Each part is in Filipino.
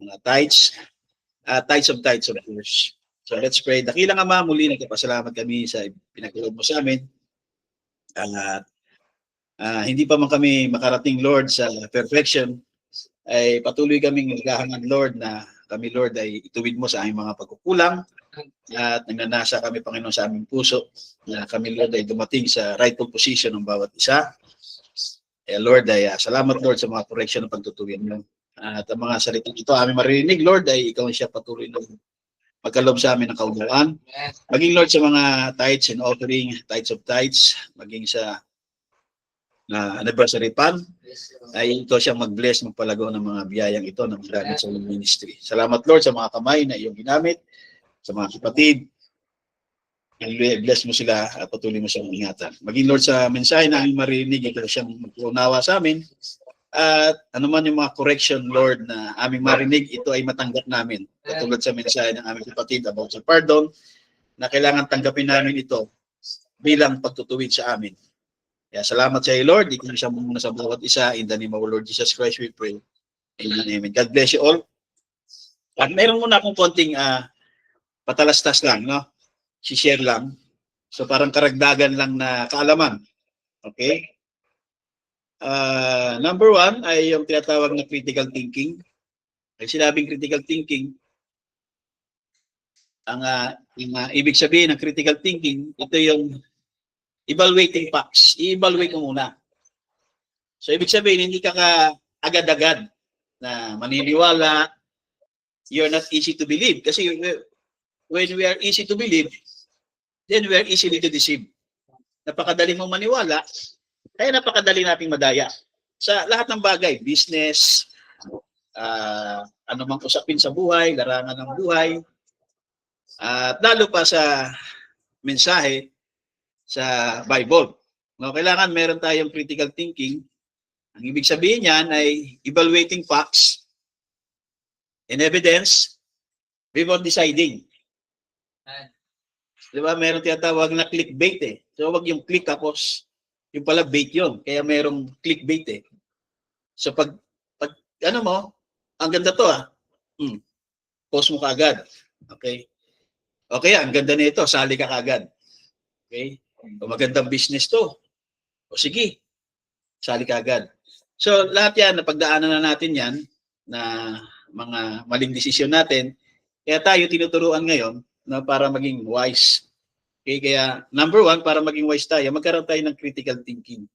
mga tithes of course. So let's pray. Dakilang Ama, muli nagpapasalamat kami sa pinagkaloob mo sa amin. Hindi pa man kami makarating, Lord, sa perfection, ay patuloy kaming naghahangad, Lord, na kami, Lord, ay ituwid mo sa aming mga pagkukulang at nagnanasa kami, Panginoon, sa aming puso na kami, Lord, ay dumating sa rightful position ng bawat isa. Lord, ay salamat, Lord, sa mga correction ng pagtutuwid mo. At ang mga salita ito aming marinig, Lord, ay ikaw siya patuloy na magkaloob sa amin ng kaunawaan. Maging, Lord, sa mga tithes and offering, tithes of tithes, maging sa anniversary pan, ay ito siyang mag-bless, magpalagaw ng mga biyayang ito ng gamit sa ministry. Salamat, Lord, sa mga kamay na iyong ginamit, sa mga kapatid. Bless mo sila at patuloy mo siyang ingatan. Maging, Lord, sa mensahe na aming marinig, ito siyang magpunawa sa amin. At anuman yung mga correction, Lord, na aming marinig, ito ay matanggap namin. Katulad sa mensahe ng aming kapatid about sa pardon, na kailangan tanggapin namin ito bilang pagtutuwid sa amin. Kaya salamat sa iyo, Lord. Ikaw siya muna sa bawat isa. In the name of our Lord Jesus Christ, we pray. Amen. Amen. God bless you all. At meron muna akong konting patalastas lang, no? Si-share lang. So parang karagdagan lang na kaalaman. Okay? Number one ay yung tinatawag na critical thinking. Ay sinabing critical thinking, ang ibig sabihin ng critical thinking, ito yung evaluating facts. I-evaluate mo muna. So, ibig sabihin, hindi ka agad-agad na maniniwala. You're not easy to believe. Kasi when we are easy to believe, then we are easily to deceive. Napakadali mong maniwala, kaya napakadali nating madaya. Sa lahat ng bagay, business, anumang usapin sa buhay, larangan ng buhay, at lalo pa sa mensahe sa Bible. No, kailangan meron tayong critical thinking. Ang ibig sabihin niyan ay evaluating facts and evidence before deciding. Di ba? Meron tinatawag na clickbait eh. So, wag yung click tapos yung pala bait yun. Kaya merong clickbait eh. So, pag ano mo, ang ganda to post mo kaagad. Okay? Okay, ang ganda nito, sali ka kaagad. Okay? O magandang business to. O sige, sali ka agad. So, lahat yan, napagdaanan na natin yan, na mga maling desisyon natin. Kaya tayo tinuturuan ngayon na para maging wise. Okay, kaya number one, para maging wise tayo, magkaroon tayo ng critical thinking.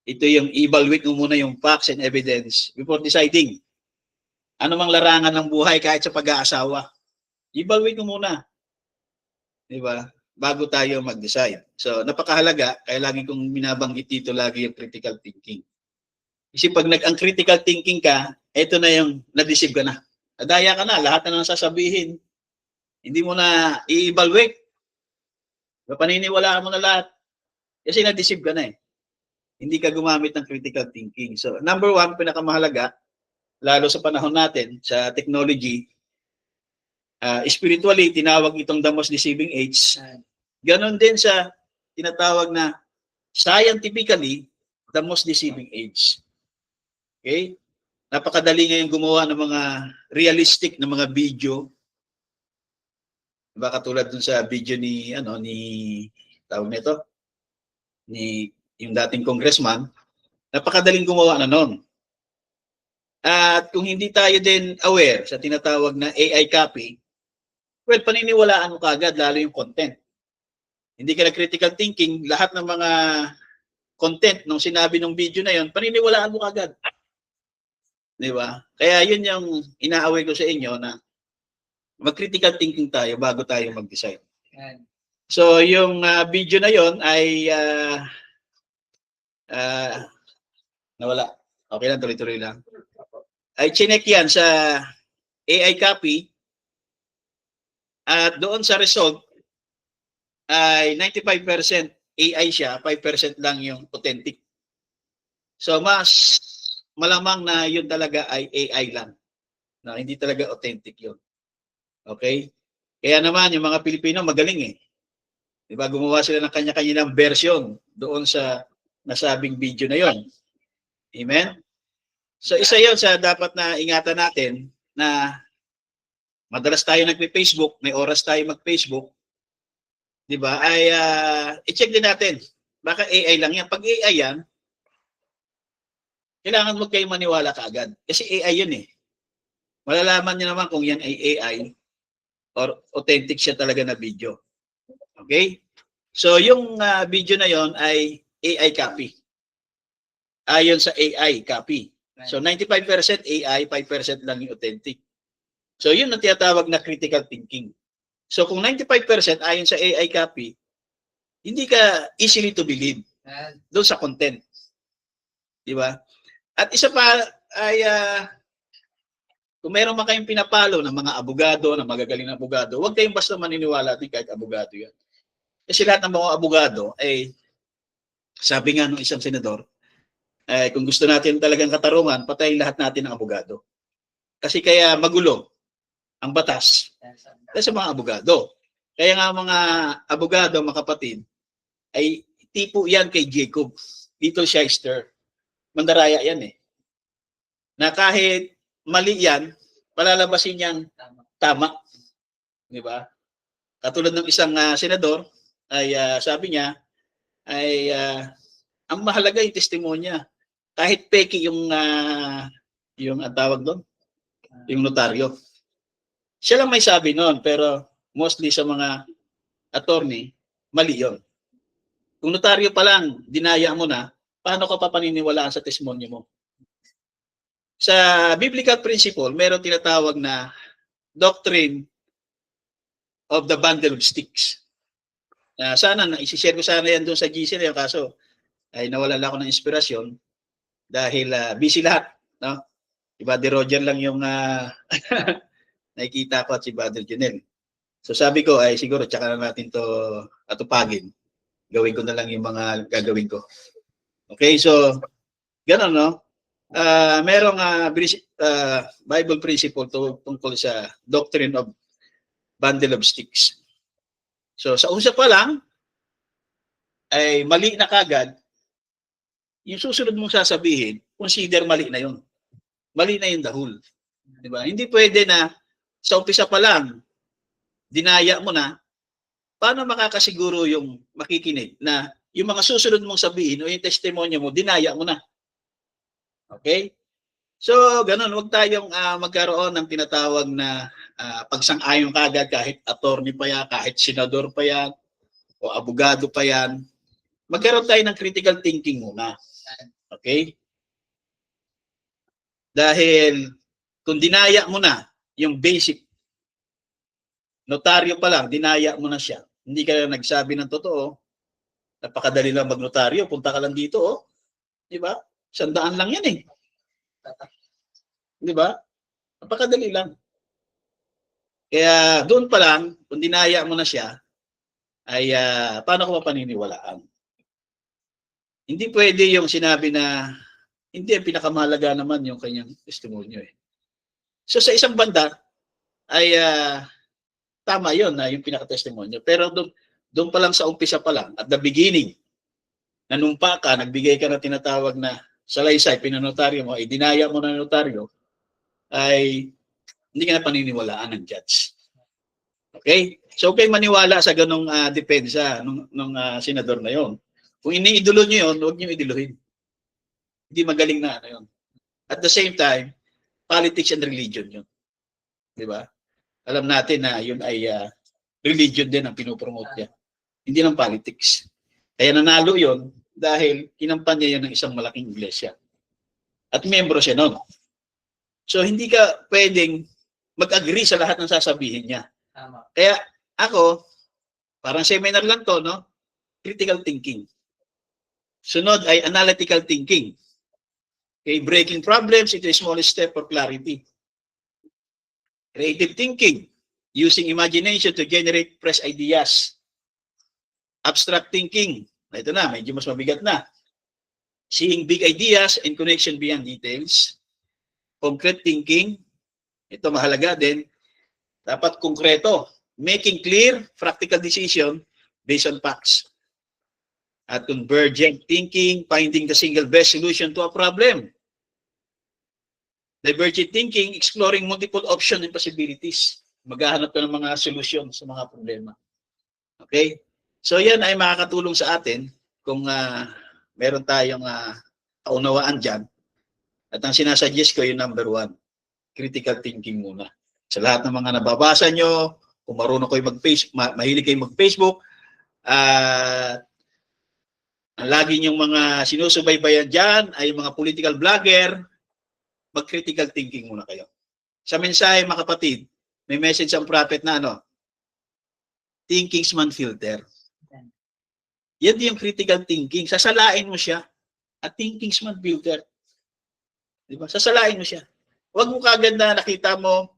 Ito yung evaluate mo muna yung facts and evidence before deciding. Ano mang larangan ng buhay kahit sa pag-aasawa. Evaluate mo muna. Di ba? Bago tayo mag-decide. So, napakahalaga, kaya lagi kong binabanggit dito lagi yung critical thinking. Kasi pag ang critical thinking ka, ito na yung na-deceive ka na. Nadaya ka na, lahat na nang sasabihin. Hindi mo na i-evaluate. Paniniwalaan mo na lahat. Kasi na-deceive ka na eh. Hindi ka gumamit ng critical thinking. So, number one, pinakamahalaga, lalo sa panahon natin, sa technology, spiritually, tinawag itong the most deceiving age. Ganon din sa tinatawag na scientifically, the most deceiving age. Okay? Napakadali ngayon gumawa ng mga realistic na mga video. Diba katulad dun sa video ni tawag nito, ni yung dating congressman, napakadaling gumawa na nun. At kung hindi tayo din aware sa tinatawag na AI copy, well, paniniwalaan mo kagad lalo yung content. Hindi ka na critical thinking, lahat ng mga content nung sinabi ng video na yon, paniniwalaan mo kagad. Di ba? Kaya yun yung inaaway ko sa inyo na mag-critical thinking tayo bago tayo mag-decide. So, yung video na yon ay nawala. Okay lang, tuloy-tuloy lang. Ay chinek yan sa AI copy at doon sa result ay 95% AI siya, 5% lang yung authentic. So, mas malamang na yun talaga ay AI lang. Na hindi talaga authentic yun. Okay? Kaya naman, yung mga Pilipino magaling eh. Diba? Gumawa sila ng kanya-kanya ng version doon sa nasabing video na yon. Amen? So, isa yon sa dapat na ingatan natin na madalas tayo nagpe-Facebook, may oras tayo mag-Facebook, di ba? Ay i-check din natin. Baka AI lang yan. Pag AI yan, kailangan mo kayo maniwala kaagad. Kasi AI yun eh. Malalaman niyo naman kung yan ay AI or authentic siya talaga na video. Okay? So yung video na yon ay AI copy. Ayon sa AI copy. So 95% AI, 5% lang yung authentic. So yun ang tinatawag na critical thinking. So kung 95% ayon sa AI copy, hindi ka easily to believe doon sa content. Di ba? At isa pa ay kung meron man kayong pinapalo ng mga abogado, ng magagaling na abogado, huwag kayong basta maniniwala din kahit abogado yan. Kasi lahat ng mga abogado ay sabi nga ng isang senador, kung gusto natin talagang katarungan, patayin lahat natin ng abogado. Kasi kaya magulo ang batas sa mga abogado. Kaya nga mga abogado, mga kapatid, ay tipo yan kay Jacob, Little Shyster. Mandaraya yan eh. Na kahit mali yan, palalabasin niyang tama. Di ba? Katulad ng isang senador, ay sabi niya, ay ang mahalaga yung testimonya. Kahit peki yung tawag doon, yung notaryo. Siya lang may sabi noon, pero mostly sa mga attorney, mali yun. Kung notaryo pa lang, dinaya mo na, paano ka pa paniniwalaan sa testimonya mo? Sa biblical principle, meron tinatawag na doctrine of the bundle of sticks. Sana, isi-share ko sana yan doon sa GC na yung kaso ay nawala lang ako ng inspirasyon dahil busy lahat. No? Si Brother Roger lang yung nakikita ko at si Brother Junel. So sabi ko ay siguro tsaka na natin to atupagin. Gawin ko na lang yung mga gagawin ko. Okay, so gano'n, no? Merong Bible principle tungkol sa doctrine of bundle of sticks. So sa usap pa lang, ay mali na kagad, yung susunod mong sasabihin, consider mali na yun. Mali na yung dahul. Diba? Hindi pwede na sa umpisa pa lang, dinaya mo na, paano makakasiguro yung makikinig na yung mga susunod mong sabihin o yung testimonya mo, dinaya mo na. Okay? So, ganun, huwag tayong magkaroon ng tinatawag na pagsang-ayon kagad kahit attorney pa yan, kahit senador pa yan, o abogado pa yan. Magkaroon tayo ng critical thinking muna. Okay? Dahil kung dinaya mo na yung basic, notaryo pa lang, dinaya mo na siya. Hindi ka nagsabi ng totoo, napakadali lang magnotaryo, punta ka lang dito, oh. Di ba? 100 lang yan eh. Di ba? Napakadali lang. Kaya doon pa lang, kung dinaya mo na siya, ay paano ko mapaniniwalaan? Hindi pwede yung sinabi na hindi, ang pinakamahalaga naman yung kanyang testimonyo eh. So sa isang banda ay tama yun na yung pinaka-testimonyo. Pero doon pa lang sa umpisa pa lang, at the beginning, nanumpa ka, nagbigay ka na tinatawag na salaysay, pinanotaryo mo, ay dinaya mo na notaryo, ay hindi ka na paniniwalaan ng judge. Okay? So okay maniwala sa ganong depensa nung senador na yon. Kung iniidolo nyo yun, huwag nyo iduluhin. Hindi magaling na ano yun. At the same time, politics and religion yun. Di ba? Alam natin na yun ay religion din ang pinopromote niya. Hindi lang politics. Kaya nanalo yun dahil kinampanya yun ng isang malaking iglesia. At membro siya nun. So hindi ka pwedeng mag-agree sa lahat ng sasabihin niya. Kaya ako, parang seminar lang to, no? Critical thinking. Sunod ay analytical thinking. Okay, breaking problems into a small step for clarity. Creative thinking, using imagination to generate fresh ideas. Abstract thinking, ito na, medyo mas mabigat na. Seeing big ideas and connection beyond details. Concrete thinking, ito mahalaga din. Dapat konkreto, making clear, practical decision based on facts. At convergent thinking, finding the single best solution to a problem. Divergent thinking, exploring multiple options and possibilities. Maghahanap ka ng mga solusyon sa mga problema. Okay? So yan ay makakatulong sa atin kung meron tayong kaunawaan dyan. At ang sinasuggest ko yung number 1, critical thinking muna. Sa lahat ng mga nababasa nyo, kung marunong kayo mahilig kayo mag-Facebook, ang lagi yung mga sinusubaybayan dyan ay yung mga political vlogger, mag-critical thinking muna kayo. Sa mensahe, mga kapatid, may message ang prophet na thinking's man filter. Yan yung critical thinking. Sasalain mo siya at thinking's man filter. Diba? Sasalain mo siya. Huwag mo kagad na nakita mo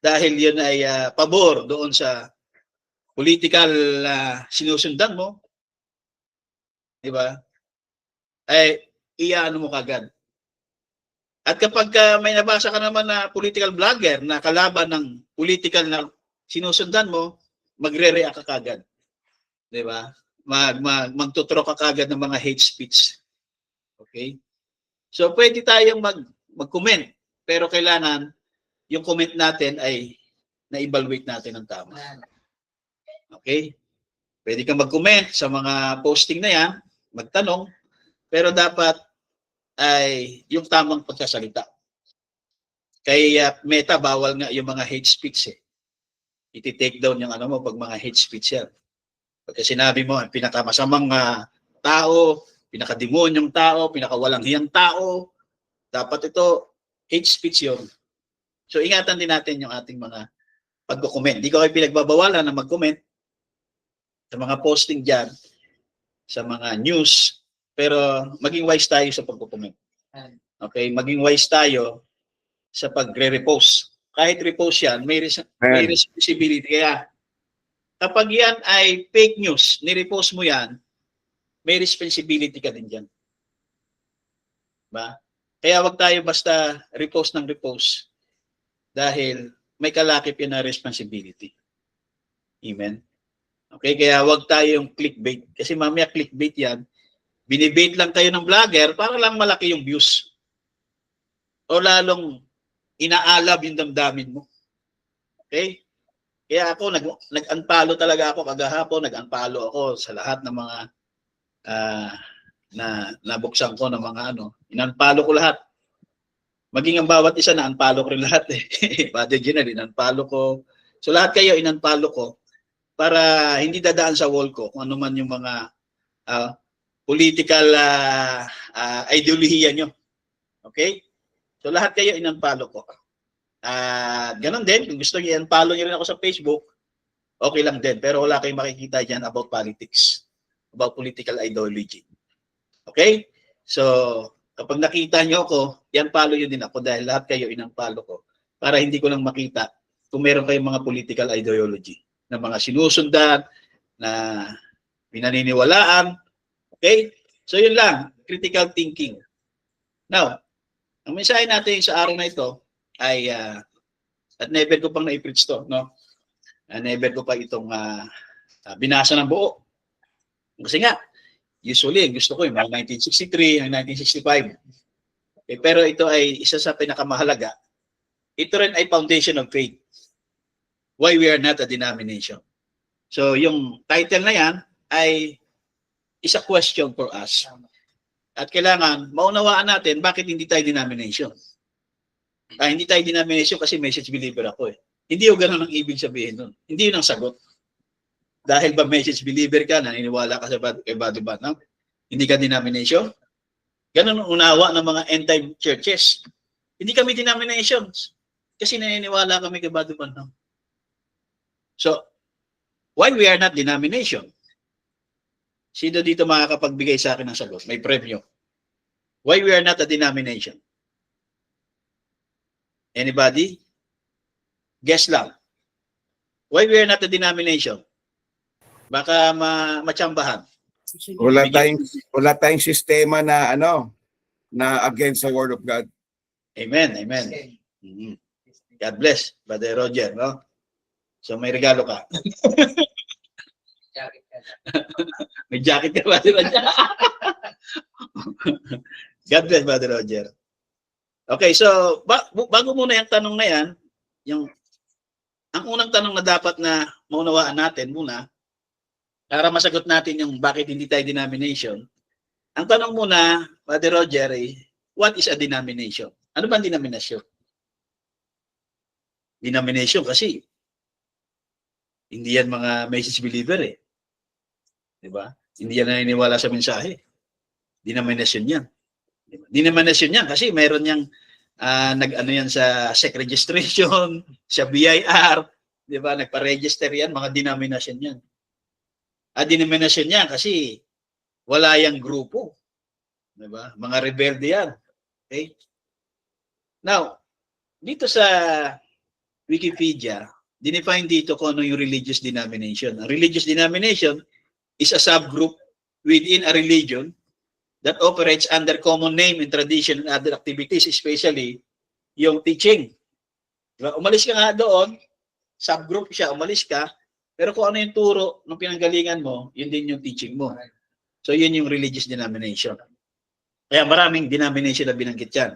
dahil yun ay pabor doon sa political sinusundan mo. Diba? Ay, iyaano mo kagad. At kapag may nabasa ka naman na political vlogger na kalaban ng political na sinusundan mo, magre-react ka kagad. Diba? Magtuturo ka kagad ng mga hate speech. Okay? So, pwede tayong mag-comment. Pero kailangan, yung comment natin ay na-evaluate natin ng tama. Okay? Pwede kang mag-comment sa mga posting na yan, magtanong, pero dapat ay yung tamang pagsasalita. Kay Meta, bawal nga yung mga hate speech eh. Iti-take down yung mo pag mga hate speech yan. Pagka sinabi mo, ang pinakamasamang tao, pinakademonyong tao, pinakawalang hiyang tao, dapat ito, hate speech yun. So, ingatan din natin yung ating mga pag-comment. Di ko kayo pinagbabawalan na mag-comment sa mga posting dyan, sa mga news, pero maging wise tayo sa pag-comment. Okay? Maging wise tayo sa pagre-repost. Kahit repost yan, may responsibility. Kaya, kapag yan ay fake news, ni-repost mo yan, may responsibility ka din dyan. Diba? Kaya wag tayo basta repost ng repost dahil may kalakip yan na responsibility. Amen? Okay, kaya wag tayong clickbait. Kasi mamaya clickbait yan, binibait lang kayo ng vlogger para lang malaki yung views. O lalong inaalab yung damdamin mo. Okay? Kaya ako, nag-unfollow talaga ako kagahapon, nag-unfollow ako sa lahat ng mga na nabuksan ko ng mga in-unfollow ko lahat. Maging ang bawat isa na unfollow ko rin lahat eh. Father General, in-unfollow ko. So lahat kayo in-unfollow ko para hindi dadaan sa wall ko kung ano man yung mga political ideolohiya nyo. Okay? So lahat kayo in-unfollow ko. Ganon din, kung gusto niyo i-unfollow niyo rin ako sa Facebook, okay lang din. Pero wala kayong makikita dyan about politics, about political ideology. Okay? So, kapag nakita nyo ako, i-unfollow nyo din ako dahil lahat kayo in-unfollow ko para hindi ko lang makita kung meron kayong mga political ideology na mga sinusundan, na pinaniniwalaan. Okay? So, yun lang. Critical thinking. Now, ang mensahe natin sa araw na ito ay, at never ko pang na-preach to, no? Never ko pa itong binasa ng buo. Kasi nga, usually, gusto ko yung mga 1963, ang 1965. Okay, pero ito ay isa sa pinakamahalaga. Ito rin ay foundation of faith. Why we are not a denomination. So, yung title na yan ay is a question for us. At kailangan maunawaan natin bakit hindi tayo denomination. Hindi tayo denomination kasi message believer ako eh. Hindi yung ganun ang ibig sabihin nun. Hindi yun ang sagot. Dahil ba message believer ka, naniniwala ka sa kay Bado Banam, hindi ka denomination? Ganun ang unawa ng mga end-time churches. Hindi kami denominations kasi naniniwala kami kay Bado Banam. So, why we are not denomination? Sino dito makakapagbigay sa akin ng sagot? May premyo. Why we are not a denomination? Anybody? Guess lang. Why we are not a denomination? Baka matsambahan. Wala tayong sistema na na against the word of God. Amen, amen. God bless, Brother Roger, no? So may regalo ka. May jacket ka, Brother Roger. God bless, Brother Roger. Okay, so bago muna yung tanong na yan, ang unang tanong na dapat na maunawaan natin muna, para masagot natin yung bakit hindi tayo denomination, ang tanong muna, Father Roger, what is a denomination? Ano ba ang denomination? Denomination kasi hindi yan mga message believer Di ba? Hindi yan naniniwala sa mensahe. Denomination yan. Diba? Denomination yan kasi mayroon yang nag-ano yan sa SEC registration, sa BIR, di ba? Nagpa-register yan, mga denomination yan. Denomination yan kasi wala yang grupo. Di ba? Mga rebelde yan. Okay? Now, dito sa Wikipedia, dinefine dito kung ano yung religious denomination. Ang religious denomination is a subgroup within a religion that operates under common name and tradition and other activities, especially yung teaching. Diba? Umalis ka nga doon, subgroup siya, umalis ka, pero kung ano yung turo ng pinanggalingan mo, yun din yung teaching mo. So yun yung religious denomination. Kaya maraming denomination na binanggit yan.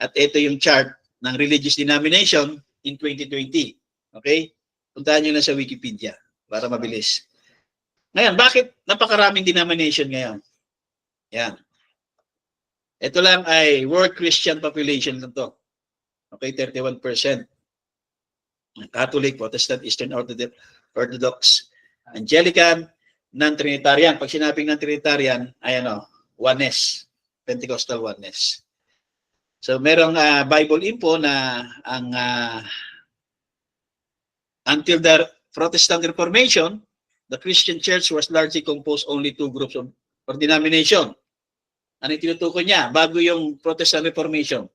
At ito yung chart ng religious denomination in 2020. Okay? Puntahan nyo na sa Wikipedia para mabilis. Ngayon, bakit napakaraming denomination ngayon? Yan. Ito lang ay world Christian population lang to. Okay, 31%. Catholic, Protestant, Eastern Orthodox, Anglican, non-Trinitarian. Pag sinabing non-Trinitarian, ay oneness, Pentecostal oneness. So, merong Bible info na ang until the Protestant Reformation, the Christian Church was largely composed only two groups of or denomination. Ano yung tinutukoy niya? Bago yung Protestant Reformation,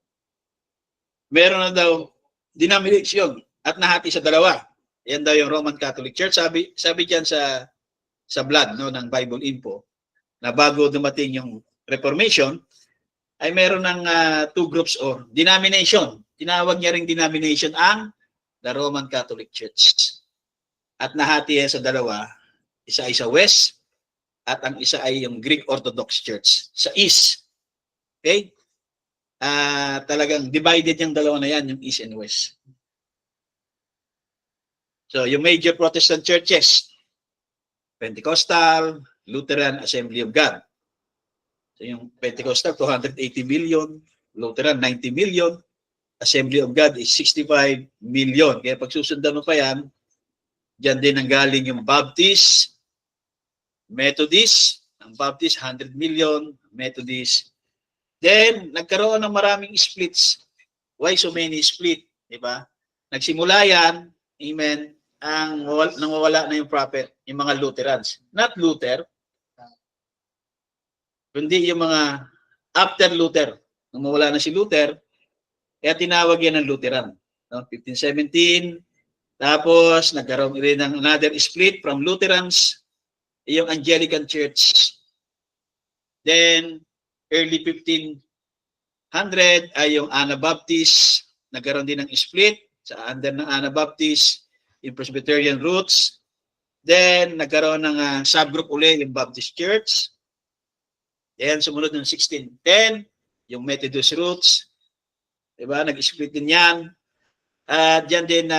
meron na daw denomination at nahati sa dalawa. Yan daw yung Roman Catholic Church. Sabi diyan sa blog ng Bible info na bago dumating yung Reformation, ay meron ng two groups or denomination. Tinawag niya ring denomination ang the Roman Catholic Church. At nahati sa dalawa, isa ay sa West at ang isa ay yung Greek Orthodox Church sa East. Okay? Talagang divided yung dalawa na yan, yung East and West. So, yung major Protestant churches, Pentecostal, Lutheran, Assembly of God. So, yung Pentecostal, 280 million, Lutheran, 90 million, Assembly of God is 65 million. Kaya pag susundan mo pa yan, dyan din ang galing yung Baptist, Methodist, ang Baptist, 100 million, Methodist. Then, nagkaroon ng maraming splits. Why so many split? Diba? Nagsimula yan, amen, ang nangwawala na yung prophet, yung mga Lutherans. Not Luther, kundi yung mga after Luther. Nung mawala na si Luther, kaya tinawag yan ng Lutheran. 1517, tapos nagkaroon rin ng another split from Lutherans, yung Anglican Church. Then, early 1500 ay yung Anabaptist, nagkaroon din ng split sa under ng Anabaptist, yung Presbyterian roots. Then, nagkaroon ng subgroup uli, yung Baptist Church. Then, sumunod ng 1610, yung Methodist roots. Diba? Nag-split din yan. At dyan din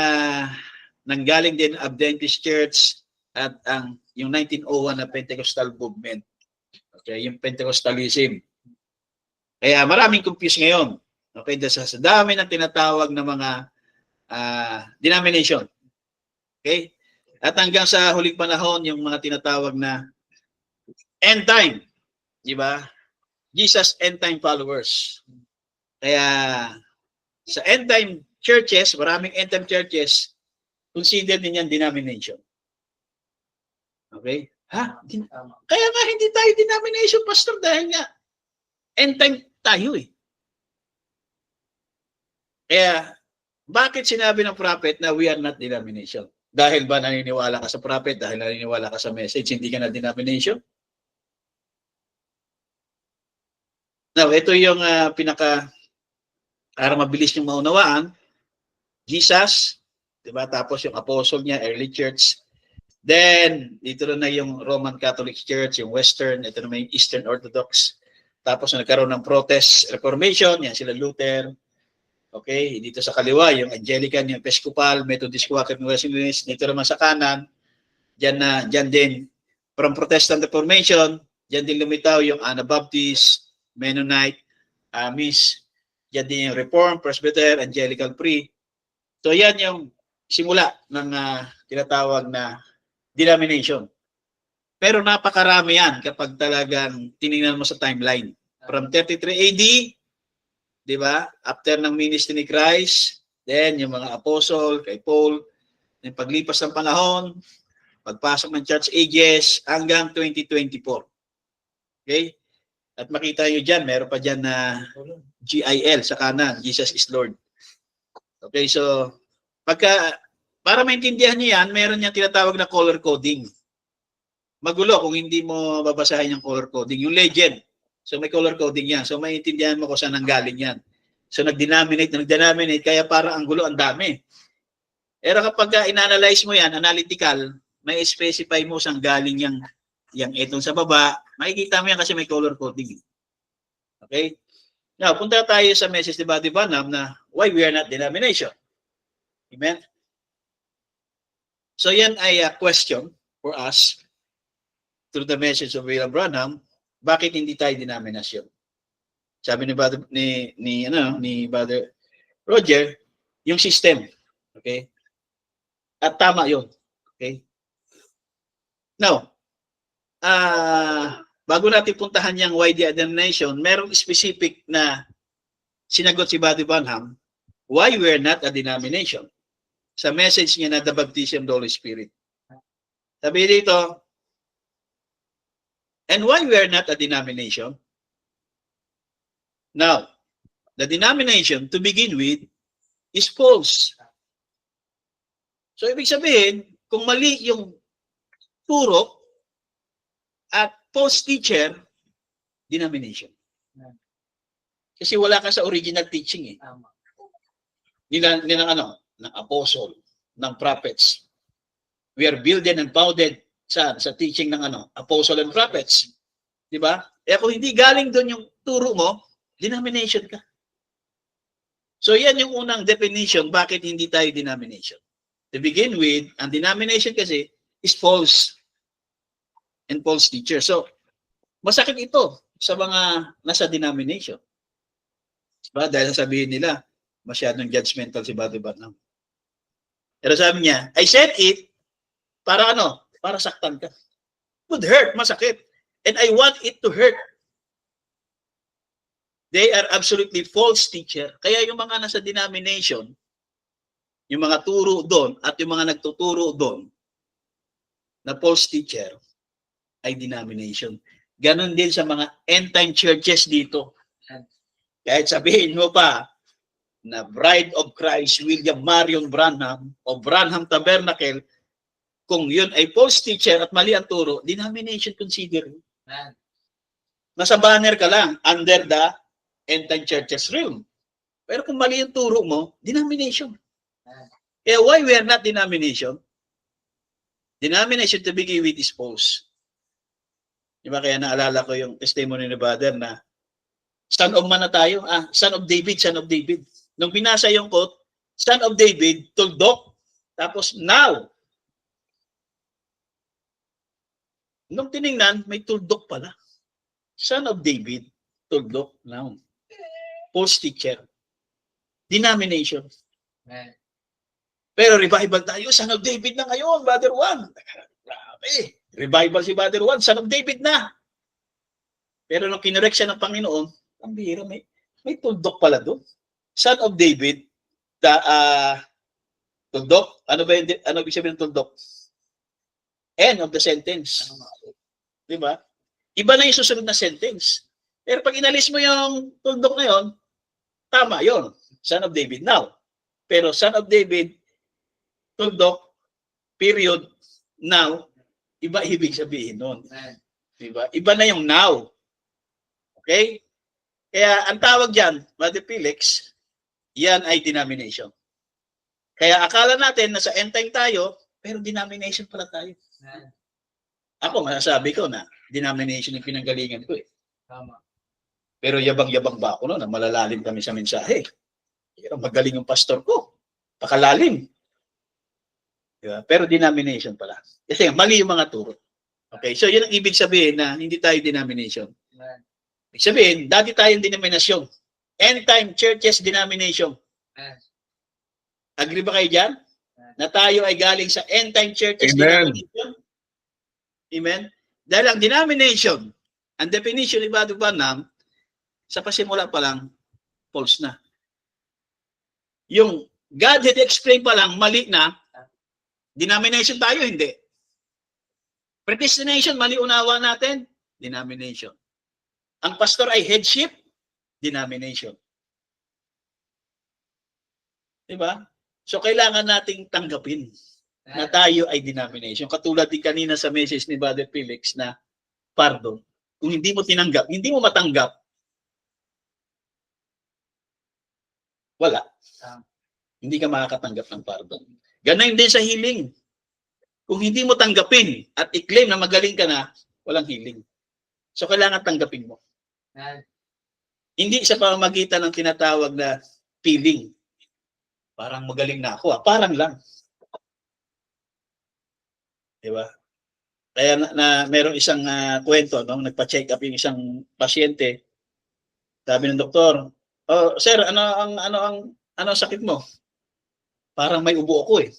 nanggaling din Adventist Church at yung 1901 na Pentecostal movement. Okay, yung Pentecostalism. Kaya maraming confused ngayon. Okay, sa dami ng tinatawag na mga denomination. Okay? At hanggang sa huling panahon, yung mga tinatawag na end time. Di ba? Jesus end time followers. Kaya sa end time churches, maraming end time churches, consider din yan denomination. Okay? Kaya nga hindi tayo denomination, pastor, dahil nga end time tayo eh. Kaya, bakit sinabi ng prophet na we are not denomination? Dahil ba naniniwala ka sa prophet? Dahil naniniwala ka sa message, hindi ka na denomination? Now, ito yung para mabilis yung maunawaan, Jesus, diba? Tapos yung apostle niya, early church. Then, dito na yung Roman Catholic Church, yung Western, ito na yung Eastern Orthodox. Tapos nagkaroon ng protest reformation, yan sila Luther. Okay, dito sa kaliwa, yung Anglican, yung Episcopal, Methodist, Quaker, Wesleyan. Dito naman sa kanan, dyan din, from Protestant Reformation, dyan din lumitaw yung Anabaptist, Mennonite, Amish, dyan din yung Reformed, Presbyter, Angelical Free. So yan yung simula ng tinatawag na denomination. Pero napakarami yan kapag talagang tinignan mo sa timeline. From 33 AD, di ba? After ng ministry ni Christ, then yung mga apostle, kay Paul, yung paglipas ng panahon, pagpasok ng church ages, hanggang 2024. Okay? At makita nyo dyan, meron pa dyan na GIL sa kanan, Jesus is Lord. Okay, so, para maintindihan nyo yan, meron niyang tinatawag na color coding. Magulo kung hindi mo babasahin yung color coding. Yung legend, so may color coding yan. So, maintindihan mo kung saan nanggaling yan. So, nag-denominate, kaya para ang gulo, ang dami. Pero kapag inanalyze mo yan, analytical, may specify mo saan galing yung etong sa baba, makikita mo yan kasi may color coding. Okay? Now, punta tayo sa message ni Buddy Branham na why we are not denomination. Amen? So, yan ay a question for us through the message of William Branham, bakit hindi tayo denomination? Sabi ni Brother Roger, yung system. Okay? At tama yun. Okay? Now, bago natin puntahan yung why the denomination, merong specific na sinagot si Buddy Branham, why we're not a denomination. Sa message niya na the baptism of the Holy Spirit. Sabi dito, and why we're not a denomination? Now, the denomination, to begin with, is false. So, ibig sabihin, kung mali yung turo at false teacher, denomination. Kasi wala ka sa original teaching eh. Ng apostle, ng prophets. We are building and founded sa teaching ng apostle and prophets. Di ba? Eh kung hindi galing doon yung turo mo, denomination ka. So yan yung unang definition, bakit hindi tayo denomination. To begin with, ang denomination kasi is false and false teacher. So, masakit ito sa mga nasa denomination. Diba? Dahil sabihin nila, masyadong judgmental si Buddy Branham. Pero sabi niya, I said it para para saktan ka. Would hurt, masakit. And I want it to hurt. They are absolutely false teacher. Kaya yung mga nasa denomination, yung mga turo doon at yung mga nagtuturo doon na false teacher ay denomination. Ganon din sa mga end-time churches dito. Kahit sabihin mo pa na Bride of Christ, William Marion Branham o Branham Tabernacle, kung yun ay false teacher at mali ang turo, denomination consider. Nasa banner ka lang, under the end-time churches realm. Pero kung mali ang turo mo, denomination. Kaya why we are not denomination? Denomination to begin with is false. Diba kaya naalala ko yung testimony ni Brother na son of man na tayo. Son of David, son of David. Nung binasa yung quote, son of David, tuldok. Tapos now. Nung tiningnan, may tuldok pala. Son of David, tuldok now. False teacher. Denomination. Pero revival tayo, son of David na ngayon, Brother Juan. Grabe. Revival si Brother Juan, son of David na. Pero nung kinorek siya ng Panginoon, ang bihira, may tuldok pala doon. Son of David, tuldok, ano ibig sabihin ng tuldok? End of the sentence. Diba? Iba na yung susunod na sentence. Pero pag inalis mo yung tuldok na yon, tama yon. Son of David now. Pero son of David, tuldok, period, now, iba ibig sabihin nun. Diba? Iba na yung now. Okay? Kaya ang tawag dyan, Brother Felix, yan ay denomination. Kaya akala natin na sa end time tayo, pero denomination pala tayo. Ako, masasabi ko na denomination yung pinanggalingan ko eh. Tama. Pero yabang-yabang ba ako no, na malalalim kami sa mensahe? Pero magaling yung pastor ko. Pakalalim. Diba? Pero denomination pala. Kasi mali yung mga turo. Okay, so yun ang ibig sabihin na hindi tayo denomination. Ibig sabihin, dati tayong denominasyon. End time churches denomination. Agree ba kayo dyan? Na tayo ay galing sa end time churches Amen. denomination. Amen? Dahil ang denomination, ang definition ni Brother Branham, sa pasimula pa lang, false na. Yung Godhead explain pa lang, mali na, denomination tayo, hindi. Predestination, mali unawa natin, denomination. Ang pastor ay headship, denomination. Diba? So, kailangan nating tanggapin na tayo ay denomination. Katulad din kanina sa message ni Brother Felix na pardon. Kung hindi mo tinanggap, hindi mo matanggap, wala. Hindi ka makakatanggap ng pardon. Ganun din sa healing. Kung hindi mo tanggapin at i-claim na magaling ka na, walang healing. So, kailangan tanggapin mo. Hindi sa pamamagitan ng tinatawag na feeling. Parang magaling na ako. Parang lang. Diba? Kaya merong isang kwento, no? Nagpa-check up yung isang pasyente. Sabi ng doktor, "Oh, sir, ano ang sakit mo?" "Parang may ubo ako eh."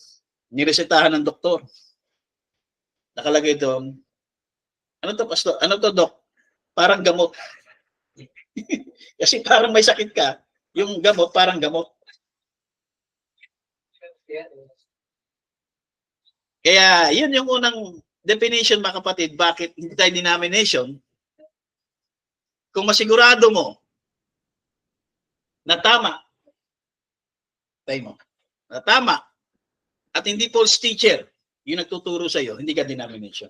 Niresetahan ng doktor. Nakalagay doon, "Ano to, pastor? Ano to, dok?" "Parang gamot." Kasi parang may sakit ka, yung gamot parang gamot. Kaya yun yung unang definition, mga kapatid, bakit hindi tayo denomination. Kung masigurado mo na tama, na tama, at hindi false teacher yung nagtuturo sa iyo, hindi ka denomination.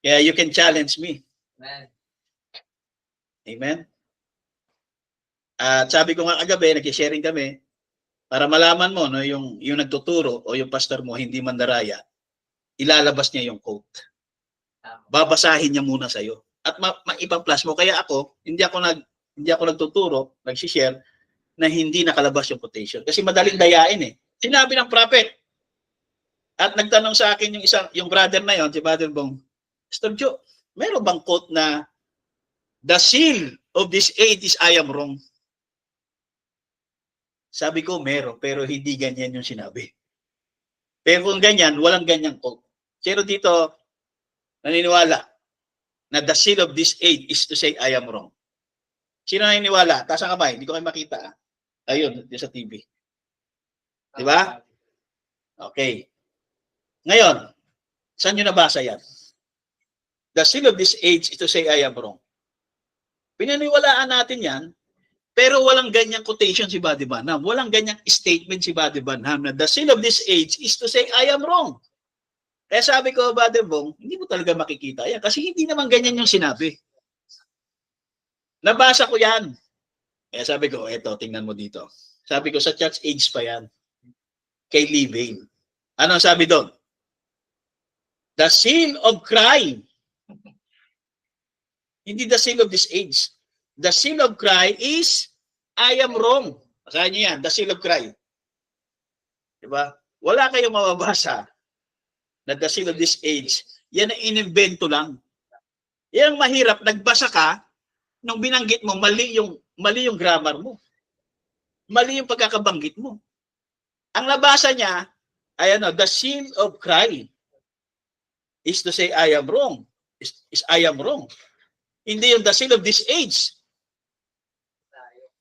Kaya you can challenge me. Amen. Amen. At sabi ko nga kagabi, nag-sharing kami, para malaman mo, no, yung nagtuturo o yung pastor mo hindi mandaraya, ilalabas niya yung quote. Babasahin niya muna sa iyo at maipaplas mo. Kaya ako, hindi ako nagtuturo, nag-share na hindi nakalabas yung quotation kasi madaling dayain eh. Sinabi ng prophet. At nagtanong sa akin yung brother na yon, si Brother Bong, "Pastor Joe, meron bang quote na the seal of this age is I am wrong?" Sabi ko, meron, pero hindi ganyan yung sinabi. Pero kung ganyan, walang ganyang quote. Pero dito, naniniwala na the seal of this age is to say I am wrong. Sino naniniwala? Taas ang kamay, hindi ko kayo makita. Ayun, sa TV. Diba? Okay. Ngayon, saan nyo nabasa yan? The seal of this age is to say I am wrong. Pinaniwalaan natin yan, pero walang ganyang quotation si Brother Branham. Walang ganyang statement si Brother Branham na the seal of this age is to say I am wrong. Kaya sabi ko, Brother Bong, hindi mo talaga makikita yan kasi hindi naman ganyan yung sinabi. Nabasa ko yan. Kaya sabi ko, eto, tingnan mo dito. Sabi ko, sa church age pa yan. Kay Lee Vane. Ano sabi doon? The seal of cry. Hindi the seal of this age. The seal of cry is I am wrong. Basahin niyo yan, the seal of cry. Diba? Wala kayong mababasa na the seal of this age. Yan ang inimbento lang. Yan ang mahirap. Nagbasa ka, nung binanggit mo, mali yung grammar mo. Mali yung pagkakabanggit mo. Ang nabasa niya ay the seal of cry is to say I am wrong. Is I am wrong. Hindi yung the seal of this age.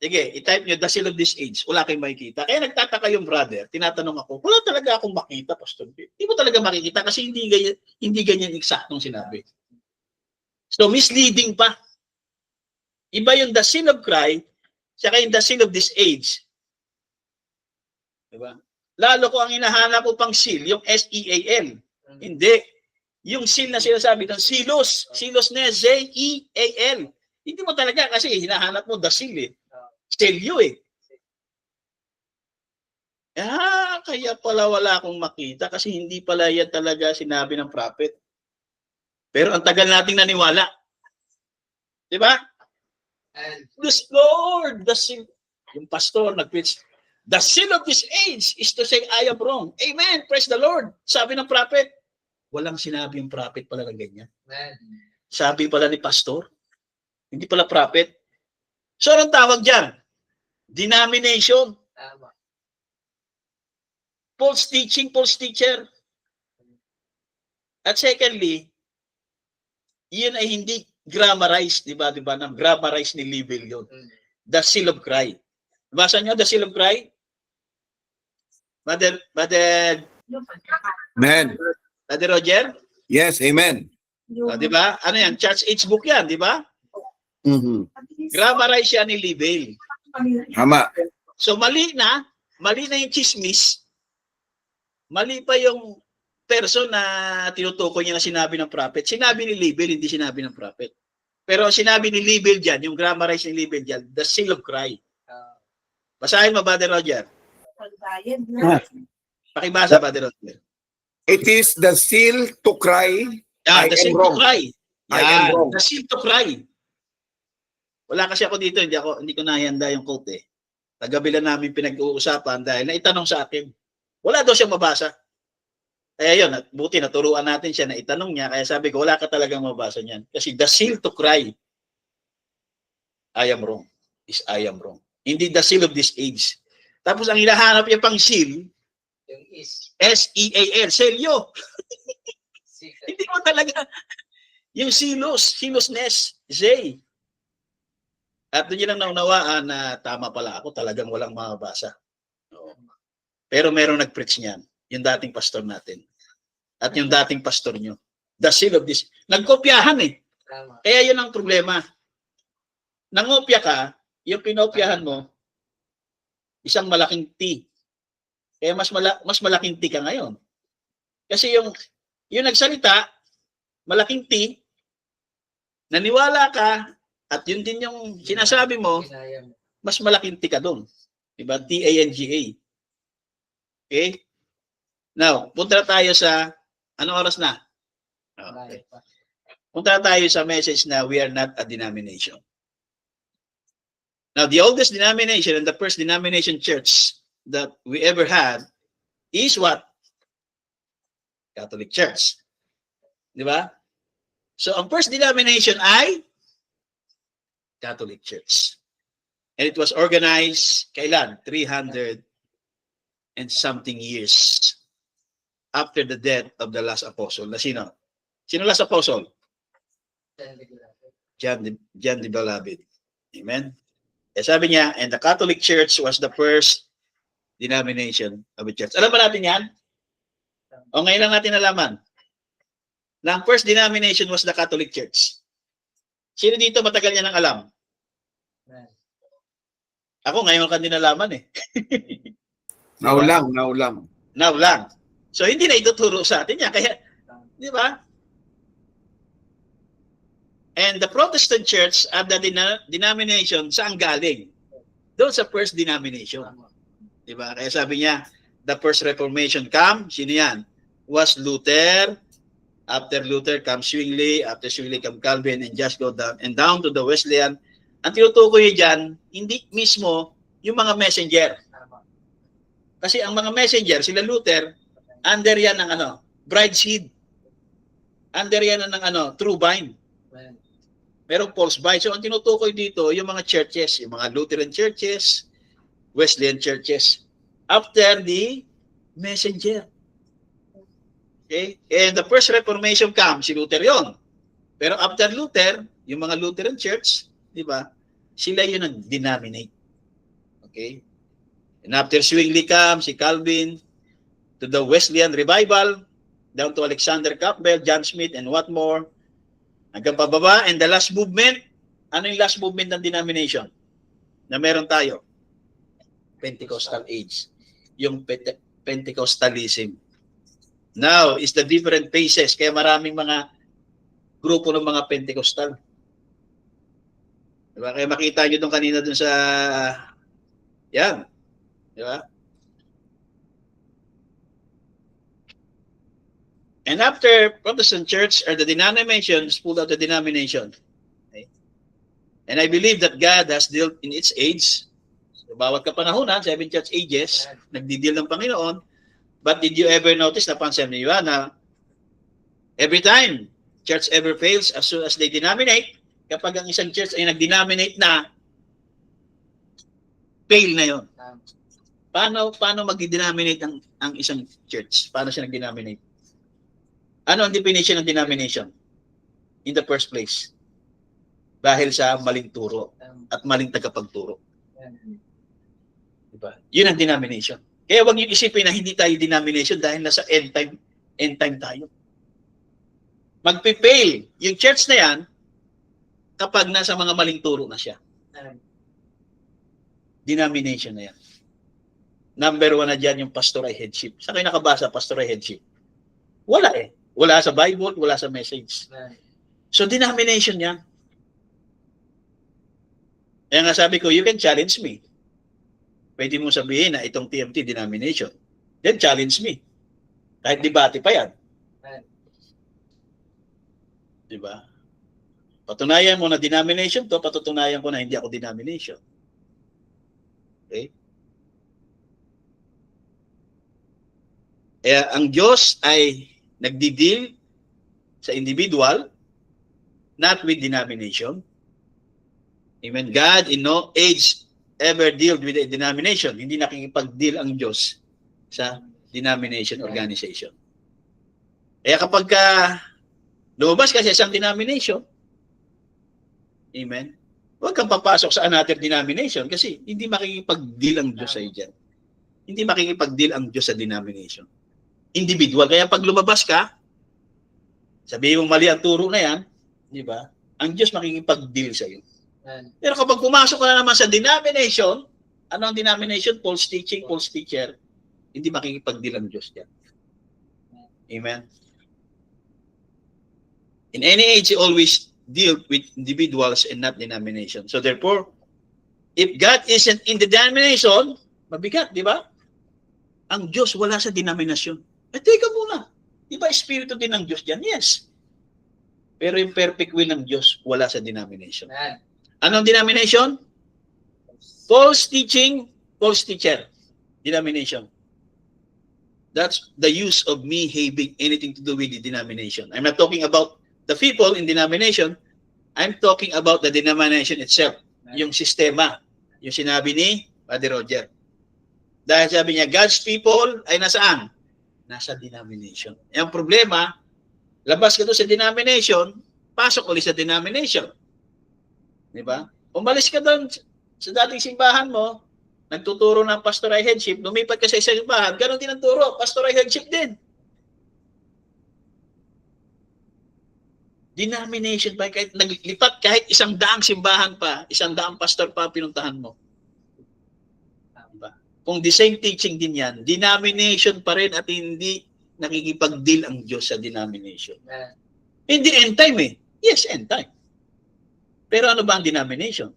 Sige, i-type nyo the seal of this age. Wala kayong makikita. Kaya nagtataka yung brother, tinatanong ako, wala talaga akong makita, Pastor. Hindi mo talaga makikita kasi hindi ganyan eksaktong sinabi. So, misleading pa. Iba yung the seal of cry, saka yung the seal of this age. Diba? Lalo ko ang hinahanap ko pang seal, yung S-E-A-L. Hindi. Yung seal na sinasabi ng silos. Silos na Z-E-A-L. Hindi mo talaga kasi hinahanap mo the seal eh. Stelyo eh. Kaya pala wala akong makita kasi hindi pala yan talaga sinabi ng prophet. Pero ang tagal nating naniwala. Di ba? This Lord, yung pastor nag-preach, the sin of this age is to say, I am wrong. Amen. Praise the Lord. Sabi ng prophet, walang sinabi yung prophet pala ng ganyan. Amen. Sabi pala ni pastor, hindi pala prophet. So, anong tawag dyan? Denomination. Tama. False teaching, false teacher. At secondly, yun ay hindi grammarized, di ba? Di ba? Nang grammarized ni Libel yun. The seal of Christ. Basa nyo, the seal of Christ? Brother Amen. Roger? Yes, amen. Di ba? Ano yan? Church age book yan, di ba? Mhm. Grammarized yan ni Libel. Tama. So mali na yung chismis. Mali pa yung person na tinutukoy niya na sinabi ng prophet. Sinabi ni Libel, hindi sinabi ng prophet. Pero sinabi ni Libel dyan, yung grammarized ni Libel dyan, the seal of Christ. Basahin mo, Brother Roger. Pakibasa, Brother Roger. It is the seal to cry, I The am seal wrong. to cry. I am Yan, wrong. the seal to cry. Wala kasi ako dito, hindi ko nahihanda yung quote eh. Kagabi lang namin pinag-uusapan dahil naitanong sa akin. Wala daw siyang mabasa. Kaya yun, at buti naturuan natin siya na itanong niya. Kaya sabi ko, wala ka talagang mabasa niyan. Kasi the seal to cry, I am wrong, is I am wrong. Hindi the seal of this age. Tapos ang hinahanap niya pang seal, Yung is. S-E-A-L, selyo. Secret. Hindi mo talaga, yung silosness, Zay. At doon yun ang naunawaan na tama pala ako, talagang walang mababasa. Oo. Pero merong nag-preach niyan, yung dating pastor natin. At yung dating pastor nyo. The seal of this. Nagkopyahan eh. Tama. Kaya yun ang problema. Nangopya ka, yung pinopyahan mo, isang malaking T. Kaya mas malaking T ka ngayon. Kasi yung nagsalita, malaking T, naniwala ka, at yun din yung sinasabi mo, Kinaya mo. mas malaking T ka doon. Diba? T-A-N-G-A. Okay? Now, punta tayo sa, anong oras na? Okay. Layo pa. Punta tayo sa message na we are not a denomination. Now, the oldest denomination and the first denomination church that we ever had is what? Catholic Church. Di ba? So, ang first denomination ay Catholic Church. And it was organized, kailan? 300 and something years after the death of the last apostle. Na sino? Sino last apostle? John the Beloved. Amen? Eh, sabi niya, and the Catholic Church was the first denomination of the church. Alam ba natin yan? O ngayon lang natin nalaman na ang first denomination was the Catholic Church. Sino dito matagal niya nang alam? Ako ngayon ka din nalaman eh. Now lang. Now lang. So hindi na ituturo sa atin yan. Kaya, di ba? And the Protestant Church are the denomination saan galing? Doon sa first denomination. Di ba? Kaya sabi niya, the first Reformation come, sino yan? Was Luther. After Luther comes Zwingli. After Zwingli come Calvin and just go down. And down to the Wesleyan. Ang tinutukoy dyan, hindi mismo yung mga messenger. Kasi ang mga messenger, sila Luther, under yan ng bride seed. Under yan ng true vine. Merong false vine. So ang tinutukoy dito, yung mga churches, yung mga Lutheran churches, Wesleyan churches, after the messenger. Okay? And the first Reformation comes, si Luther yon. Pero after Luther, yung mga Lutheran church, di ba? Sila yun ang denominate. Okay? And after Zwingli comes, si Calvin, to the Wesleyan revival, down to Alexander Campbell, John Smith, and what more, hanggang pababa. And the last movement, ano yung last movement ng denomination na meron tayo? Pentecostal age. Yung Pentecostalism. Now, is the different phases. Kaya maraming mga grupo ng mga Pentecostal. Diba? Kaya makita nyo doon kanina doon sa yan. Diba? And after Protestant Church are the denominations pulled out the denomination. Okay? And I believe that God has dealt in its age. So, bawat kapanahunan, 7 church ages, nagdi-deal ng Panginoon. But did you ever notice, napansin niyo na every time church ever fails, as soon as they denominate, kapag ang isang church ay nag-denominate na, fail na yon. Paano mag-denominate ang isang church? Paano siya nag-denominate? Ano ang definition ng denomination? In the first place. Dahil sa maling turo at maling tagapagturo. Diba? Yun ang denomination. Kaya huwag niyo isipin na hindi tayo denomination dahil nasa end time tayo. Magpipail yung church na yan kapag nasa mga maling turo na siya. Denomination na yan. Number 1 na dyan yung pastoral headship. Saan kayo nakabasa pastoral headship? Wala eh. Wala sa Bible, wala sa message. So denomination yan. Kaya nga sabi ko, you can challenge me. Pwede mo sabihin na itong TMT denomination. Then challenge me. Kahit debate pa yan. Diba? Patunayan mo na denomination to, patutunayan ko na hindi ako denomination. Okay? Kaya ang Diyos ay nagdi-deal sa individual, not with denomination. Amen. God in no age ever dealt with a denomination. Hindi nakikipag-deal ang Diyos sa denomination organization. Kaya kapag lumabas ka sa isang denomination, amen, huwag kang papasok sa another denomination kasi hindi makikipag-deal ang Diyos sa iyo dyan. Hindi makikipag-deal ang Diyos sa denomination. Individual. Kaya pag lumabas ka, sabihin mong mali ang turo na yan, di ba? Ang Diyos makikipag-deal sa iyo. Pero kapag pumasok ka na naman sa denomination, ano ang denomination? False teaching, false teacher, hindi makikipag-deal ang Diyos dyan. Amen? In any age, He always deal with individuals and not denomination. So therefore, if God isn't in the denomination, mabigat, di ba? Ang Diyos wala sa denominasyon. Teka muna. Di ba espiritu din ng Diyos dyan? Yes. Pero yung perfect will ng Diyos, wala sa denomination. Anong denomination? False teaching, false teacher. Denomination. That's the use of me having anything to do with the denomination. I'm not talking about the people in denomination. I'm talking about the denomination itself. Yung sistema. Yung sinabi ni Padre Roger. Dahil sabi niya, God's people ay nasaan? Nasa denomination. Yung problema, labas ka doon sa denomination, pasok ulit sa denomination. Di ba? Umalis ka doon sa dating simbahan mo, nagtuturo ng pastoral headship, lumipat ka sa isang simbahan, ganoon din ang turo, pastoral headship din. Denomination pa, kahit naglipat, kahit 100 simbahan pa, 100 pastor pa pinuntahan mo. Diba? Kung the same teaching din yan, denomination pa rin at hindi nakikipag-deal ang Diyos sa denomination. Hindi end time eh. Yes, end time. Pero ano ba ang denomination?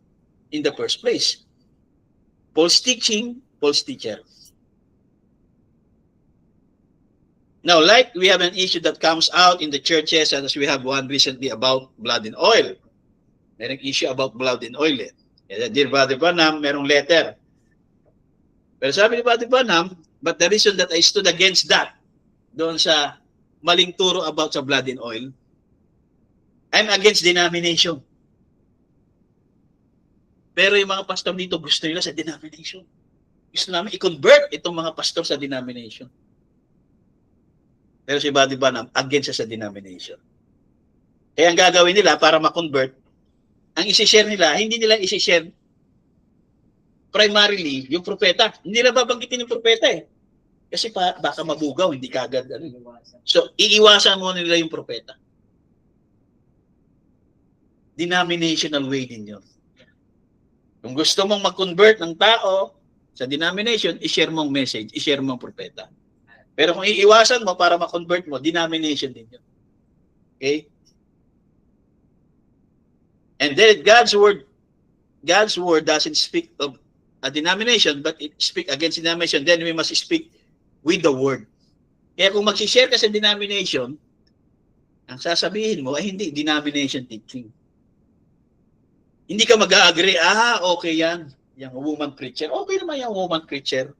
In the first place, false teaching, false teacher. Now, like we have an issue that comes out in the churches, as we have one recently about blood and oil. Merong issue about blood and oil. Dear Brother Branham, merong letter. Pero sabi ni Brother Branham, but the reason that I stood against that, doon sa maling turo about sa blood and oil, I'm against denomination. Pero yung mga pastor dito, gusto nila sa denomination. Gusto namin i-convert itong mga pastor sa denomination. Pero si Brother Branham, against sa denomination. Kaya ang gagawin nila para ma-convert, ang isi-share nila, hindi nila isi-share primarily yung propeta. Hindi nila babanggitin yung propeta eh. Kasi baka mabugaw, hindi kagad. So, iiwasan mo nila yung propeta. Denominational way din yun. Kung gusto mong mag-convert ng tao sa denomination, i-share mong message, i-share mong propeta. Pero kung iiwasan mo para ma-convert mo, denomination din yun. Okay? And then God's word doesn't speak of a denomination, but it speak against denomination. Then we must speak with the word. Kaya kung mag-share ka sa denomination, ang sasabihin mo ay hindi denomination teaching. Hindi ka mag-agree, okay yan. Yung woman preacher. Okay naman yung woman preacher.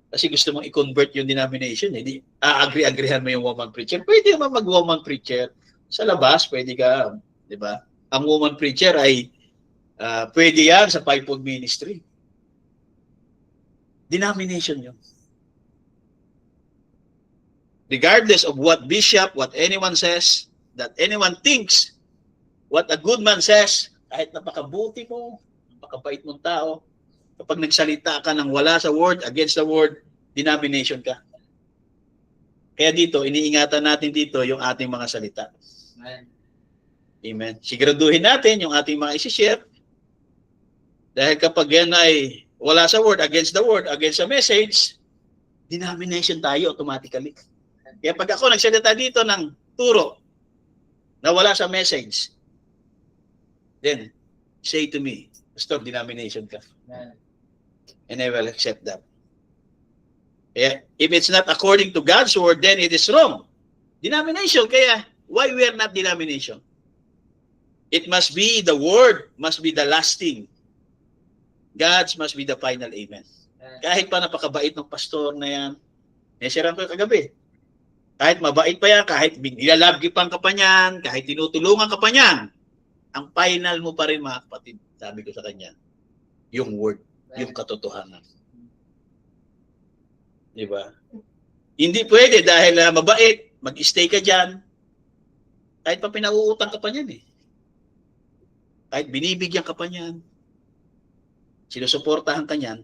Kasi gusto mong i-convert yung denomination. Hindi, agree-agreehan mo yung woman preacher. Pwede naman mag-woman preacher. Sa labas, pwede ka. Di ba? Ang woman preacher ay pwede yan sa fivefold ministry. Denomination yun. Regardless of what bishop, what anyone says, that anyone thinks, what a good man says, kahit napakabuti mo, napakabait mong tao, kapag nagsalita ka ng wala sa word, against the word, denomination ka. Kaya dito, iniingatan natin dito yung ating mga salita. Amen. Amen. Siguraduhin natin yung ating mga isi-share. Dahil kapag yan ay wala sa word, against the word, against the message, denomination tayo automatically. Kaya pag ako nagsalita dito ng turo na wala sa message, then say to me, Pastor, denomination ka. Amen. And I will accept that. Yeah. If it's not according to God's word, then it is wrong. Denomination, kaya why we are not denomination? It must be the word, must be the lasting. God's must be the final amen. Kahit pa napakabait ng pastor na yan, nasiran ko kagabi. Kahit mabait pa yan, kahit nilalabgipan ka pa niyan, kahit tinutulungan ka pa niyan, ang final mo pa rin mga kapatid, sabi ko sa kanya, yung word, yung katotohanan. Diba? Hindi pwede dahil mabait, mag-stay ka dyan, kahit pa pinauutang ka pa niyan eh. Kahit binibigyan ka pa niyan, sinusuportahan ka niyan,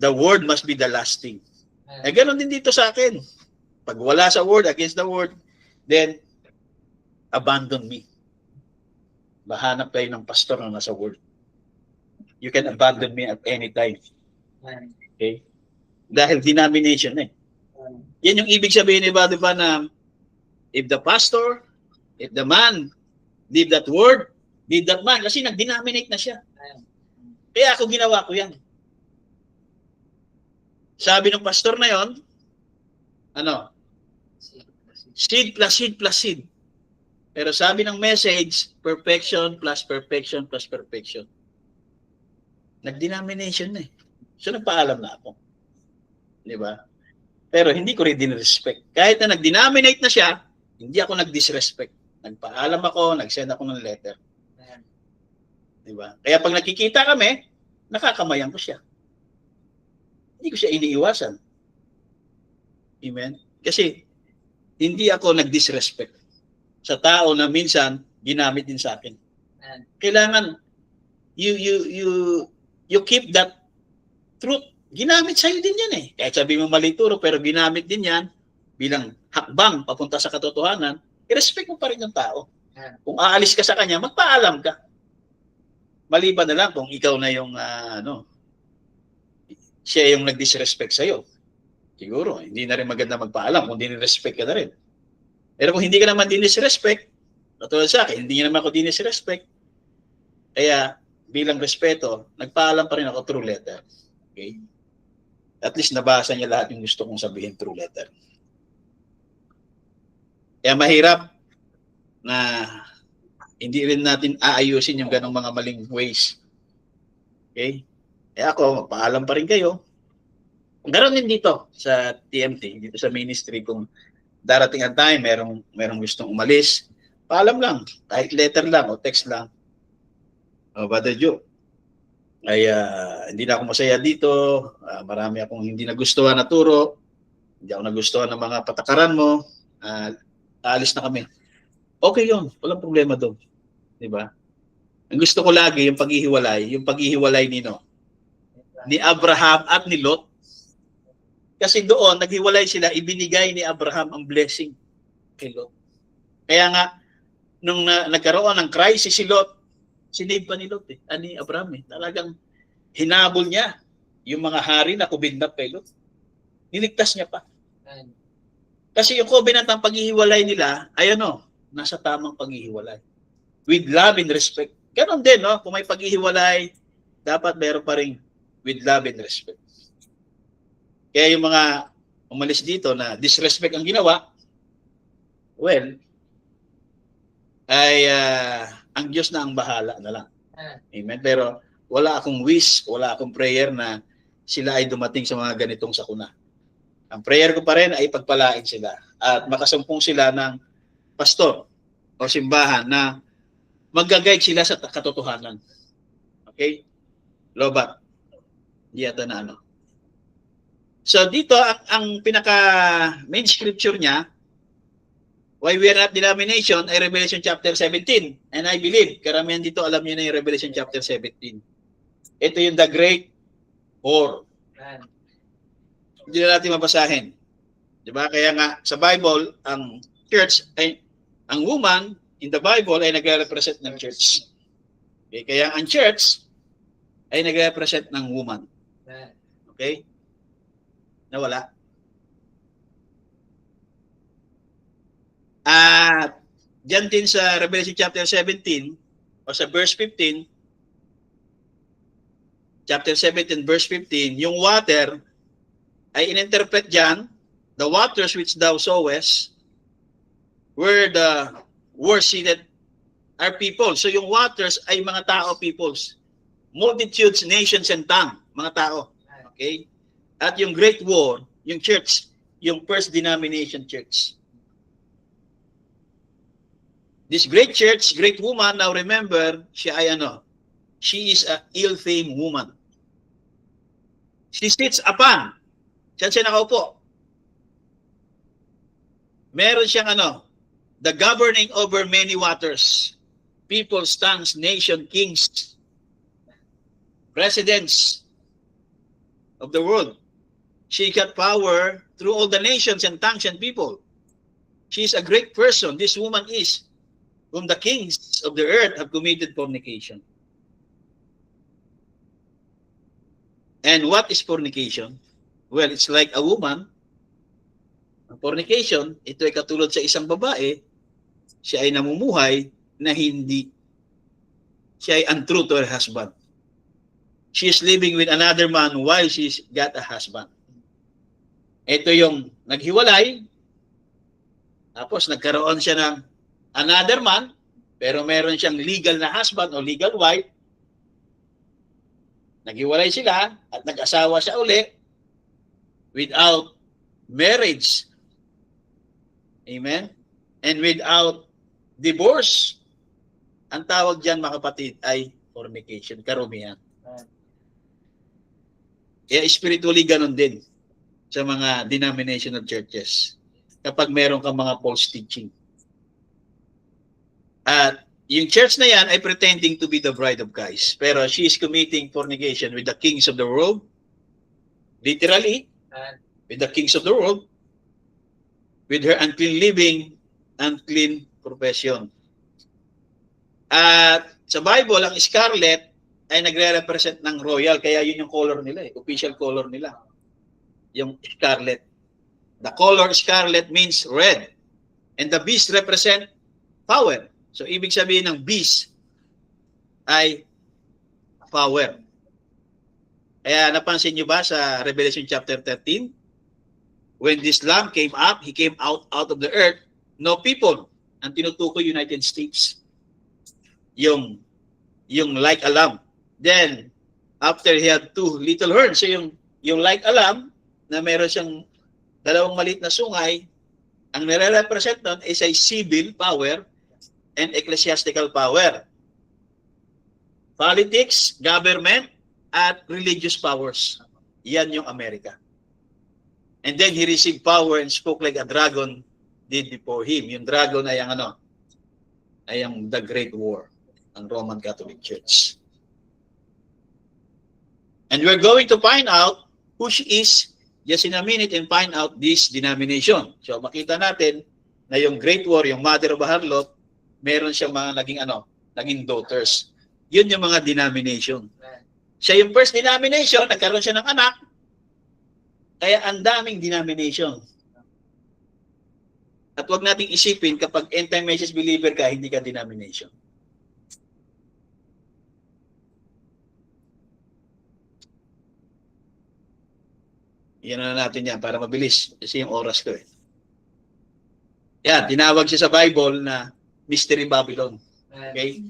the word must be the lasting. Eh, ganoon din dito sa akin. Pag wala sa word, against the word, then, abandon me. Mahanap kayo ng pastor na nasa word. You can abandon me at any time. Okay? Dahil denomination eh. Yan yung ibig sabihin iba, diba, na if the pastor, if the man, leave that word, leave that man, kasi nag-denominate na siya. Kaya ako ginawa ko yan. Sabi ng pastor na yon, ano? Seed plus seed plus seed. Pero sabi ng message, perfection plus perfection plus perfection. Nag-denomination na eh. So nagpaalam na ako. Di ba? Pero hindi ko rin dinrespect. Kahit na nag-denominate na siya, hindi ako nag-disrespect. Nagpaalam ako, nag-send ako ng letter. Di ba? Kaya pag nakikita kami, nakakamayan ko siya. Hindi ko siya iniiwasan. Amen? Kasi hindi ako nag-disrespect sa tao na minsan ginamit din sa akin. Kailangan you keep that truth. Ginamit sa'yo din yan eh. Kahit sabi mo mali turo, pero ginamit din yan bilang hakbang papunta sa katotohanan, i-respect mo pa rin yung tao. Kung aalis ka sa kanya, magpaalam ka. Maliban na lang kung ikaw na yung siya yung nag-disrespect sa'yo. Siguro, hindi na rin maganda magpaalam kung dinirespect ka na rin. Pero kung hindi ka naman dinisrespect, katulad sa akin, hindi naman ako dinisrespect, kaya bilang respeto, nagpaalam pa rin ako through letter. Okay? At least nabasa niya lahat yung gusto kong sabihin through letter. Kaya mahirap na hindi rin natin aayusin yung ganong mga maling ways. Okay? Eh ako, paalam pa rin kayo. Ganon din dito sa TMT, dito sa ministry, kung darating ang time, merong gustong umalis, paalam lang, kahit letter lang o text lang. O, Brother Joe, ay hindi na ako masaya dito, marami akong hindi nagustuhan na turo, hindi ako nagustuhan ng mga patakaran mo, aalis na kami. Okay yun, walang problema doon. Diba? Ang gusto ko lagi, yung paghihiwalay ni Abraham at ni Lot. Kasi doon, naghiwalay sila, ibinigay ni Abraham ang blessing kay Lot. Kaya nga, nung nagkaroon ng crisis si Lot, sinave pa ni Lot ni Abraham Talagang hinabol niya yung mga hari na kubidnap kay Lot. Niligtas niya pa. Kasi yung covenant ng paghihiwalay nila, nasa tamang paghihiwalay. With love and respect. Ganon din, no? Kung may paghihiwalay, dapat meron pa rin with love and respect. Kaya yung mga umalis dito na disrespect ang ginawa, well, ay ang Diyos na ang bahala na lang. Ah, Amen. Pero wala akong wish, wala akong prayer na sila ay dumating sa mga ganitong sakuna. Ang prayer ko pa rin ay pagpalain sila at makasumpong sila ng pastor o simbahan na mag-guide sila sa katotohanan. Okay? Lobat. Di yata na ano. So dito, ang pinaka main scripture niya, why we are not denomination, ay Revelation chapter 17. And I believe, karamihan dito alam niyo na yung Revelation chapter 17. Ito yung the great war. man. Hindi na natin mabasahin. Diba? Kaya nga, sa Bible, ang church, ay, ang woman in the Bible ay nagre-represent ng church. Okay? Kaya ang church ay nagre-represent ng woman. Man. Okay? Nawala. At diyan din sa Revelation chapter 17 o sa verse 15, chapter 17 verse 15, yung water ay in-interpret diyan, the waters which thou sawest where the were seated are people. So yung waters ay mga tao, peoples. Multitudes, nations, and tongue, mga tao. Okay? At yung Great War, yung church, yung first denomination church. This great church, great woman, now remember, siya ay ano? She is a ill-famed woman. She sits upon. Saan siya nakaupo? Meron siyang ano? The governing over many waters. People, tongues, nation, kings, presidents of the world. She got power through all the nations and tongues and people. She is a great person. This woman is, whom the kings of the earth have committed fornication. And what is fornication? Well, it's like a woman. Fornication, ito ay katulad sa isang babae, siya ay namumuhay na hindi, siya ay untrue to her husband. She is living with another man while she's got a husband. Ito yung naghiwalay, tapos nagkaroon siya ng another man, pero meron siyang legal na husband o legal wife. Naghiwalay sila at nag-asawa siya uli without marriage. Amen? And without divorce. Ang tawag dyan, mga kapatid, ay fornication, karumihan. Kaya spiritually ganun din sa mga denominational churches kapag meron kang mga false teaching. At yung church na yan ay pretending to be the bride of Christ. Pero she is committing fornication with the kings of the world. Literally, with the kings of the world. With her unclean living, unclean profession. At sa Bible, ang scarlet ay nagre-represent ng royal. Kaya yun yung color nila, official color nila. Yung scarlet. The color scarlet means red. And the beast represent power. So, ibig sabihin ng beast ay power. Kaya napansin nyo ba sa Revelation chapter 13? When this lamb came up, he came out of the earth, no people. Ang tinutukoy United States. Yung like a lamb. Then, after he had two little horns, so yung like a lamb, na meron siyang dalawang maliit na sungay, ang nire-represent nun is a civil power and ecclesiastical power. Politics, government, at religious powers. Yan yung Amerika. And then he received power and spoke like a dragon did before him. Yung dragon ay ang ano? Ay ang the Great War, ang Roman Catholic Church. And we're going to find out who she is just in a minute and find out this denomination. So makita natin na yung Great War, yung Mother of Harlot, meron siyang mga naging daughters. Yun yung mga denomination. Siya yung first denomination, nagkaroon siya ng anak, kaya ang daming denomination. At huwag nating isipin kapag end-time message believer ka, hindi ka denomination. Yan na natin yan para mabilis. Kasi yung oras ko eh. Yan, tinawag siya sa Bible na Mystery Babylon. Okay?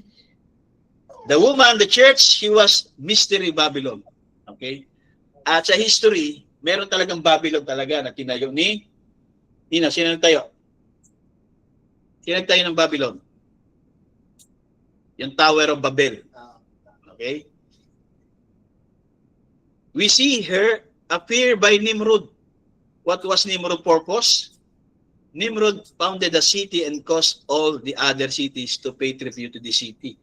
The woman, the church, she was Mystery Babylon. Okay? At sa history, meron talagang Babylon talaga na tinayo ni Nino. Sino nagtayo? Sino nagtayo ng Babylon? Yung Tower of Babel. Okay? We see her appear by Nimrod. What was Nimrod's purpose? Nimrod founded a city and caused all the other cities to pay tribute to the city.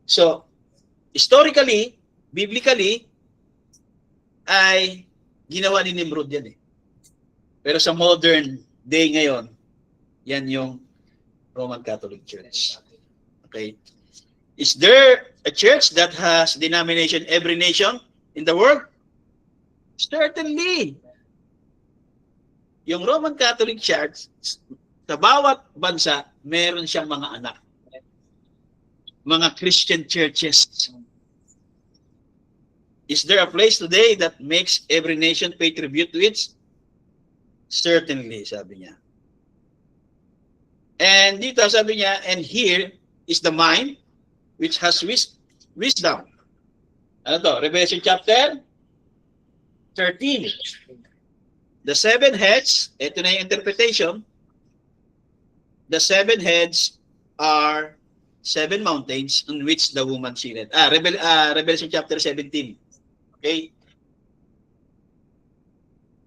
So, historically, biblically, ay ginawa ni Nimrod yan eh. Pero sa modern day ngayon, yan yung Roman Catholic Church. Okay? Is there a church that has denomination every nation in the world? Certainly. Yung Roman Catholic Church, sa bawat bansa, meron siyang mga anak. Mga Christian churches. Is there a place today that makes every nation pay tribute to it? Certainly, sabi niya. And dito sabi niya, and here is the mind which has wisdom. Ano to? Revelation chapter 13. The seven heads, ito na yung interpretation. The seven heads are seven mountains on which the woman seated. Revelation chapter 17. Okay?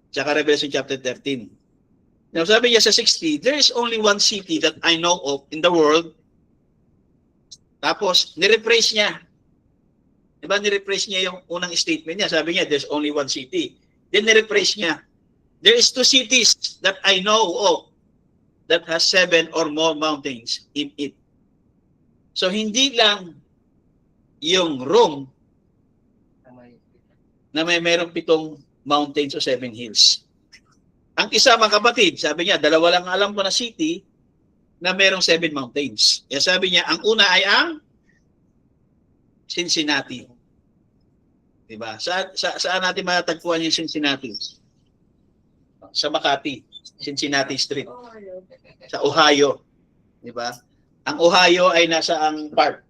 Tsaka Revelation chapter 13. Now, sabi niya sa 60, there is only one city that I know of in the world. Tapos, nirephrase niya. Diba, nirephrase niya yung unang statement niya. Sabi niya, there's only one city. Then, nirephrase niya. There is two cities that I know of that has seven or more mountains in it. So, hindi lang yung Rome na merong 7 mountains o 7 hills. Ang isa, mga kapatid, sabi niya, dalawa lang alam ko na city na merong 7 mountains. Kaya sabi niya, ang una ay ang Cincinnati. Diba? Saan natin matatagpuan yung Cincinnati? Sa Makati, Cincinnati Street. Sa Ohio. Diba? Ang Ohio ay nasa ang part?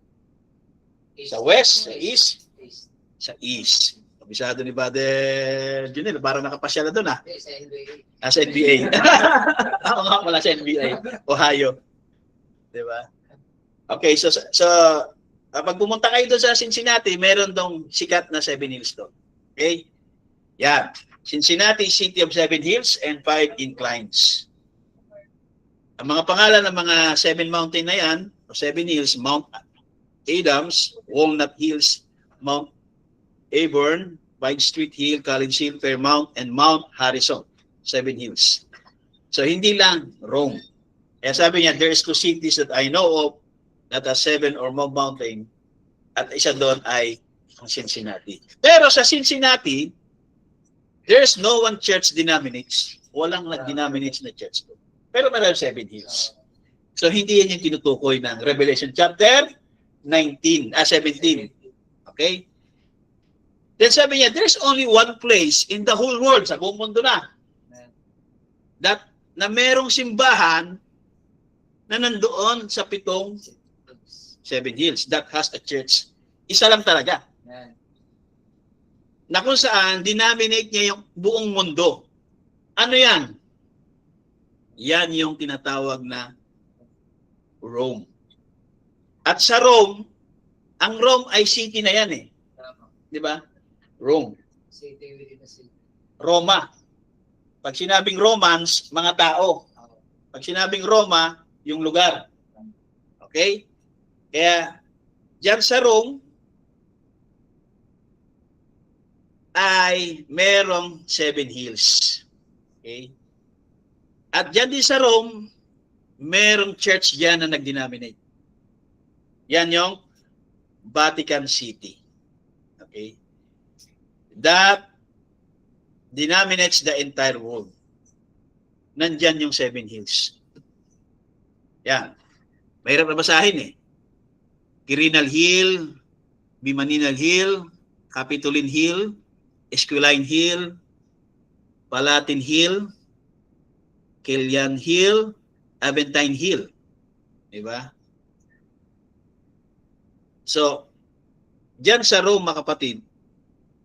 Sa west, sa east, sa east. Kabisado ni Brother Junel, parang nakapasya na doon ah. Sa NBA. Ako nga pala sa NBA. Ohio. Diba? Okay, so pag pumunta kayo doon sa Cincinnati, meron dong sikat na 7 hills doon. Okay? Yan. Cincinnati, City of 7 Hills and 5 Inclines. Ang mga pangalan ng mga 7 mountain na yan, o 7 hills, Mount Adams, Walnut Hills, Mount Auburn, Pine Street Hill, College Hill, Fairmount, and Mount Harrison. 7 hills. So, hindi lang Rome. Kaya sabi niya, there is 2 cities that I know of that are 7 or more mountain at isa doon ay ang Cincinnati. Pero sa Cincinnati, there's no one church denominates. Walang nag-denominates na church doon. Pero meron 7 hills. So, hindi yan yung tinutukoy ng Revelation chapter 17. Okay? Then sabi niya, there's only one place in the whole world, sa buong mundo na merong simbahan na nandoon sa 7 hills that has a church. Isa lang talaga. Na kung saan, denominate niya yung buong mundo. Ano yan? Yan yung tinatawag na Rome. At sa Rome, ang Rome ay city na yan eh. Di ba? Rome. Roma. Pag sinabing Romans, mga tao. Pag sinabing Roma, yung lugar. Okay? Kaya, dyan sa Rome, ay merong 7 hills. Okay? At dyan din sa Rome, merong church dyan na nag-denominate. Yan yung Vatican City. Okay? That denominates the entire world. Nandyan yung 7 hills. Yan. Mahirap na basahin eh. Quirinal Hill, Bimaninal Hill, Capitoline Hill, Esquiline Hill, Palatine Hill, Killian Hill, Aventine Hill. Diba? So, Diyan sa Rome, mga kapatid,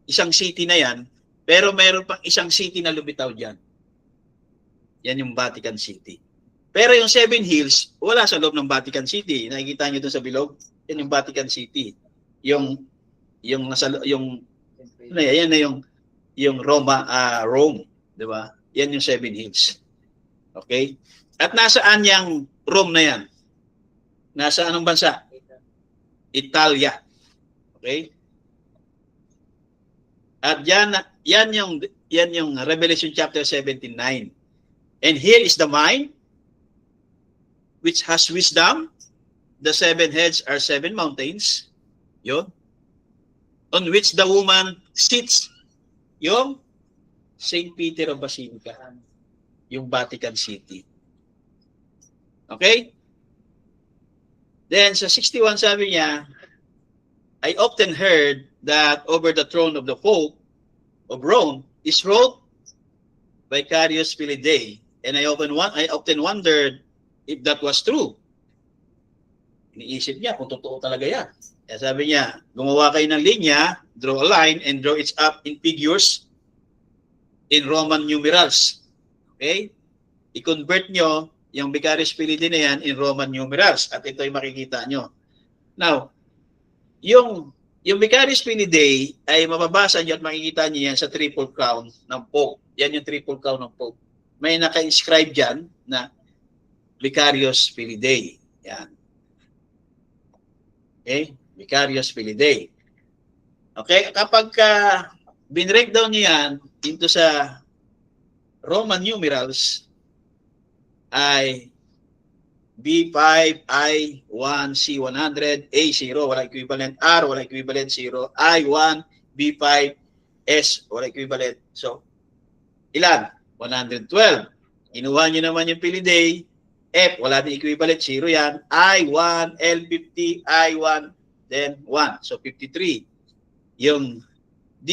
isang city na yan, pero meron pang isang city na lumitaw diyan. Yan yung Vatican City. Pero yung Seven Hills, wala sa loob ng Vatican City. Nakikita niyo doon sa bilog, yan yung Vatican City. Yung ano yan na yung Rome, 'di ba? Yan yung Seven Hills. Okay? At nasaan yung Rome na yan? Nasa anong bansa? Italia. Okay? At yan yung Revelation chapter 17:9. And here is the mind which has wisdom. The seven heads are seven mountains. Yun. On which the woman sits. Yung St. Peter of Basilica. Yung Vatican City. Okay? Then sa 61 sabi niya, I often heard that over the throne of the Pope of Rome is wrote Vicarius Filii Dei. And I often wondered if that was true. Iniisip niya kung totoo talaga yan. Kaya sabi niya, gumawa kayo ng linya, draw a line, and draw it up in figures in Roman numerals. Okay? I-convert nyo yung Vicarius Filii Dei na yan in Roman numerals. At ito ay makikita nyo. Now, yung Vicarius Filii Dei ay mababasa nyo at makikita nyo yan sa triple crown ng Pope. Yan yung triple crown ng Pope. May naka-inscribe dyan na Vicarius Filii Dei. Yan. Okay? Vicarius Filii Dei. Okay? Kapag binreakdown nyo yan into sa Roman numerals ay B5, I1, C100, A0, wala equivalent, R, wala equivalent, 0, I1, B5, S, wala equivalent. So, ilan? 112. Kinuha nyo naman yung Filii Dei, F, wala din equivalent, 0 yan. I1, L50, I1, then 1. So, 53. Yung D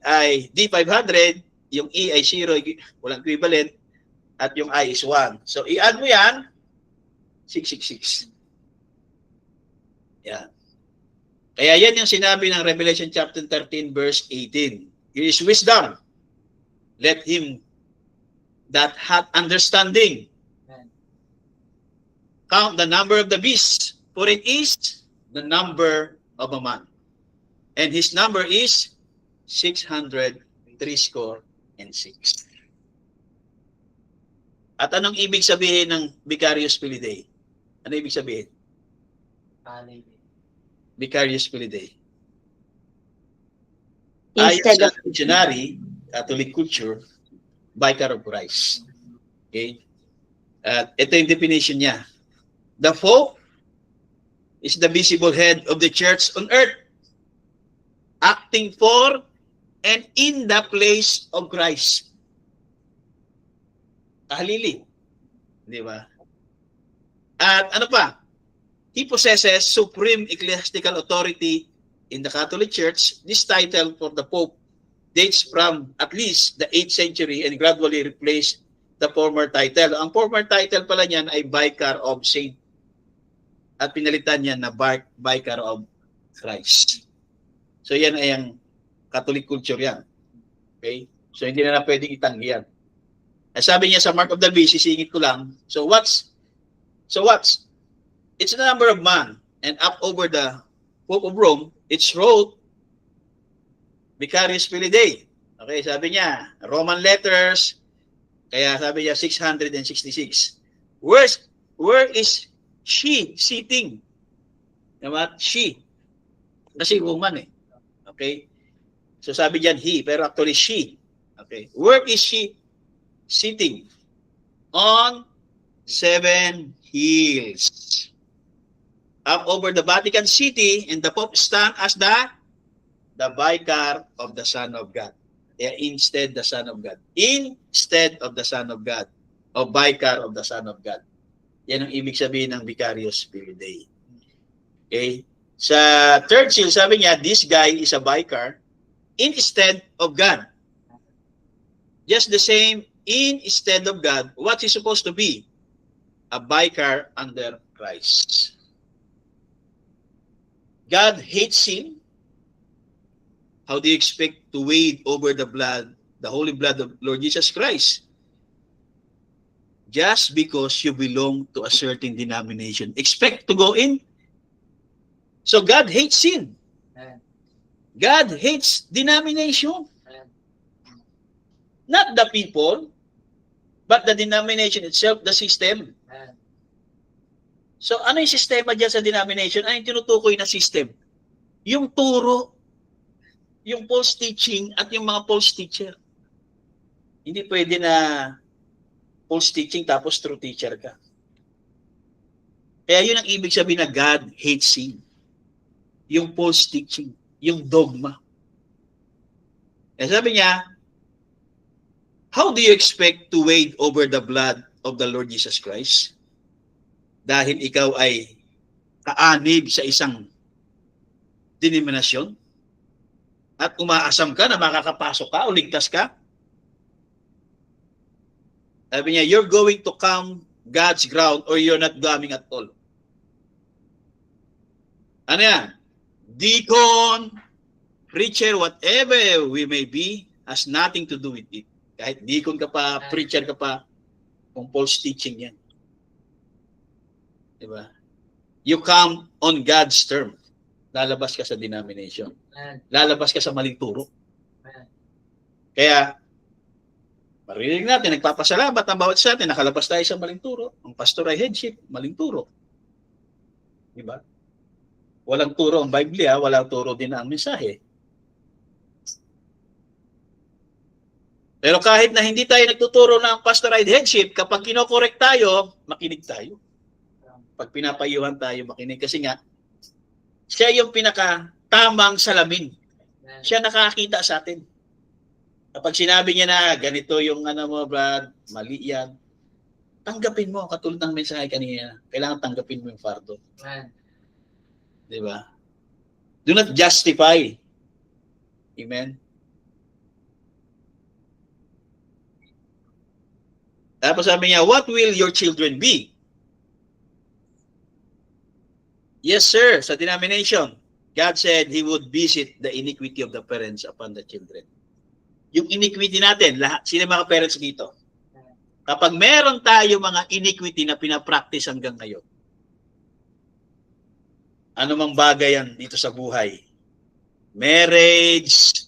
ay D500, yung E ay 0, walang equivalent, at yung I is 1. So, i-add mo yan, 666. Yan. Kaya yan yung sinabi ng Revelation chapter 13 verse 18. Here is wisdom. Let him that hath understanding count the number of the beast, for it is the number of a man. And his number is 636. At anong ibig sabihin ng Vicarius Filii Dei? Ano ibig sabihin? Vicarius Filii Dei. Ayon sa dictionary, Catholic culture, Vicar of Christ. Okay? At ito yung definition niya. The Pope is the visible head of the church on earth, acting for and in the place of Christ. Kahalili. Di ba? At ano pa? He possesses supreme ecclesiastical authority in the Catholic Church. This title for the Pope dates from at least the 8th century and gradually replaced the former title. Ang former title pala niyan ay Vicar of Saint. At pinalitan niya na Vicar of Christ. So yan ay ang Catholic culture yan. Okay? So hindi na pwedeng itanggi yan. Sabi niya sa Mark of the Beast, sisingit ko lang. So what's? It's the number of man. And up over the Pope of Rome, it's wrote Vicarius Filii Dei. Okay, sabi niya, Roman letters, kaya sabi niya 666. Where is she sitting? Diba? She. Kasi woman eh. Okay? So sabi diyan he, pero actually she. Okay. Where is she sitting? On 7 hills. Up over the Vatican City, and the Pope stand as the Vicar of the Son of God. Yeah, instead the Son of God. Instead of the Son of God. O Vicar of the Son of God. Yan ang ibig sabihin ng Vicarius Filii Dei. Okay? Sa third seal, sabi niya, this guy is a vicar instead of God. Just the same, instead of God, what's he supposed to be? A vicar under Christ. God hates sin, How do you expect to wade over the blood, the holy blood of Lord Jesus Christ? Just because you belong to a certain denomination. Expect to go in? So God hates sin. Amen. God hates denomination. Amen. Not the people, but the denomination itself, the system. Amen. So ano yung sistema dyan sa denomination? Ay, yung tinutukoy na system. Yung turo, yung false teaching at yung mga false teacher. Hindi pwede na false teaching tapos true teacher ka. Kaya yun ang ibig sabihin na God hates sin. Yung false teaching, yung dogma. Kaya sabi niya, how do you expect to wade over the blood of the Lord Jesus Christ? Dahil ikaw ay kaanib sa isang denominasyon at umaasam ka na makakapasok ka o ligtas ka? Sabi niya, you're going to come God's ground or you're not coming at all. Ano yan? Deacon, preacher, whatever we may be, has nothing to do with it. Kahit deacon ka pa, preacher ka pa, kung false teaching yan. Diba? You come on God's term. Lalabas ka sa denomination. Amen. Lalabas ka sa maling turo. Amen. Kaya, marinig natin, nagpapasalamat ang bawat sa atin, nakalabas tayo sa maling turo. Ang pastoral headship, maling turo. Diba? Walang turo ang Biblia, walang turo din ang mensahe. Pero kahit na hindi tayo nagtuturo ng pastoral headship, kapag kinokorek tayo, makinig tayo. Pag pinapayuhan tayo, makinig. Kasi nga, siya yung pinaka-tamang salamin. Amen. Siya nakakita sa atin. Kapag sinabi niya na, ganito yung ano mo, Brad, mali yan, tanggapin mo, katulad ng mensahe kanina, kailangan tanggapin mo yung fardo. Amen. Di ba? Do not justify. Amen? Tapos sabi niya, what will your children be? Yes, sir, sa denomination. God said He would visit the iniquity of the parents upon the children. Yung iniquity natin, lahat, sino mga parents dito? Kapag meron tayo mga iniquity na pinapractice hanggang ngayon, ano mang bagay yan dito sa buhay? Marriage,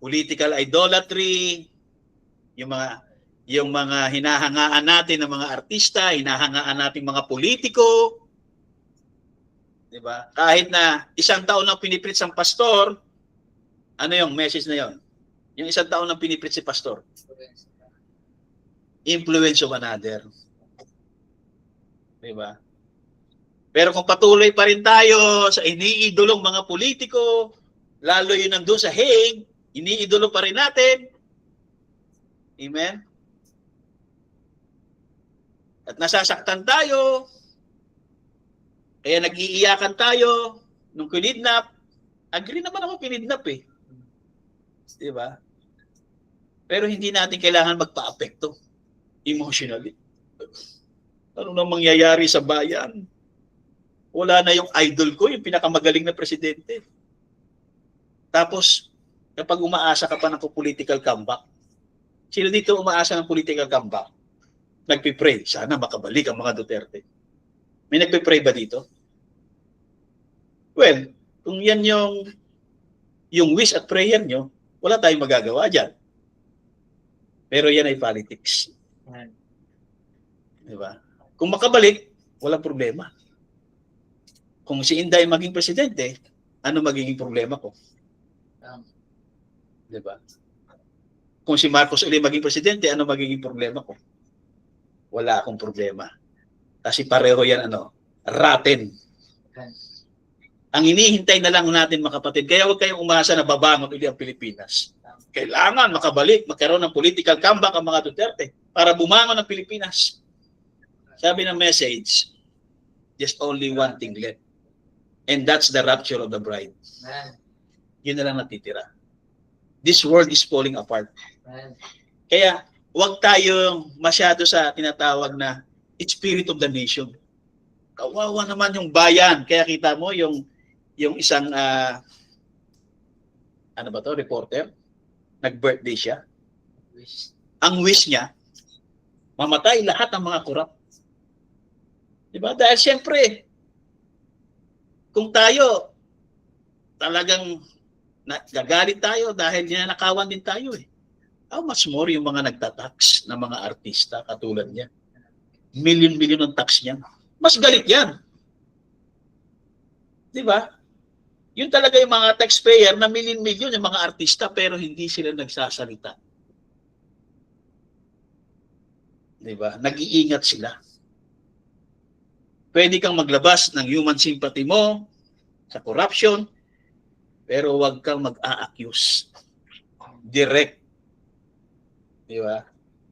political idolatry, yung mga hinahangaan natin ng mga artista, hinahangaan natin mga politiko, di ba? Kahit na isang taon lang pinipreach ang pastor, ano yung message na yon? Yung isang taon lang pinipreach si pastor. Influence of another. Di ba? Pero kung patuloy pa rin tayo sa iniidolong mga politiko, lalo yun nandun sa Hague, iniidolo pa rin natin. Amen? At nasasaktan tayo, kaya nag-iiyakan tayo nung kinidnap. Agree naman ako kinidnap eh. Di ba? Pero hindi natin kailangan magpa-apekto emotionally. Ano nang mangyayari sa bayan? Wala na yung idol ko, yung pinakamagaling na presidente. Tapos, kapag umaasa ka pa ng political comeback, sino dito umaasa ng political comeback? Nagpipray, sana makabalik ang mga Duterte. May nagpipray ba dito? Well, kung yan yung wish at prayer nyo, wala tayong magagawa dyan. Pero yan ay politics. Diba? Kung makabalik, walang problema. Kung si Inday maging presidente, ano magiging problema ko? Diba? Kung si Marcos uli maging presidente, ano magiging problema ko? Wala akong problema. Kasi pareho yan, rotten. Ang inihintay na lang natin, mga kapatid, kaya huwag kayong umasa na babangon uli ang Pilipinas. Kailangan makabalik, magkaroon ng political comeback ang mga Duterte para bumangon ang Pilipinas. Sabi ng message, just only one thing left. And that's the rapture of the bride. Amen. Yun na lang natitira. This world is falling apart. Amen. Kaya, huwag tayong masyado sa tinatawag na spirit of the nation. Kawawa naman yung bayan. Kaya kita mo yung isang ano ba to, reporter, nag-birthday siya. Wish. Ang wish niya, mamatay lahat ng mga korap. Diba? Dahil siyempre, kung tayo talagang gagalit tayo dahil ninanakawan din tayo eh. How much more yung mga nagtatax na mga artista katulad niya. Milyon-milyon ang tax niya. Mas galit yan. Diba? Yun talaga yung mga taxpayer na milyon-milyon yung mga artista pero hindi sila nagsasalita. Diba? Nag-iingat sila. Pwede kang maglabas ng human sympathy mo sa corruption, pero huwag kang mag-a-accuse. Direct. Diba?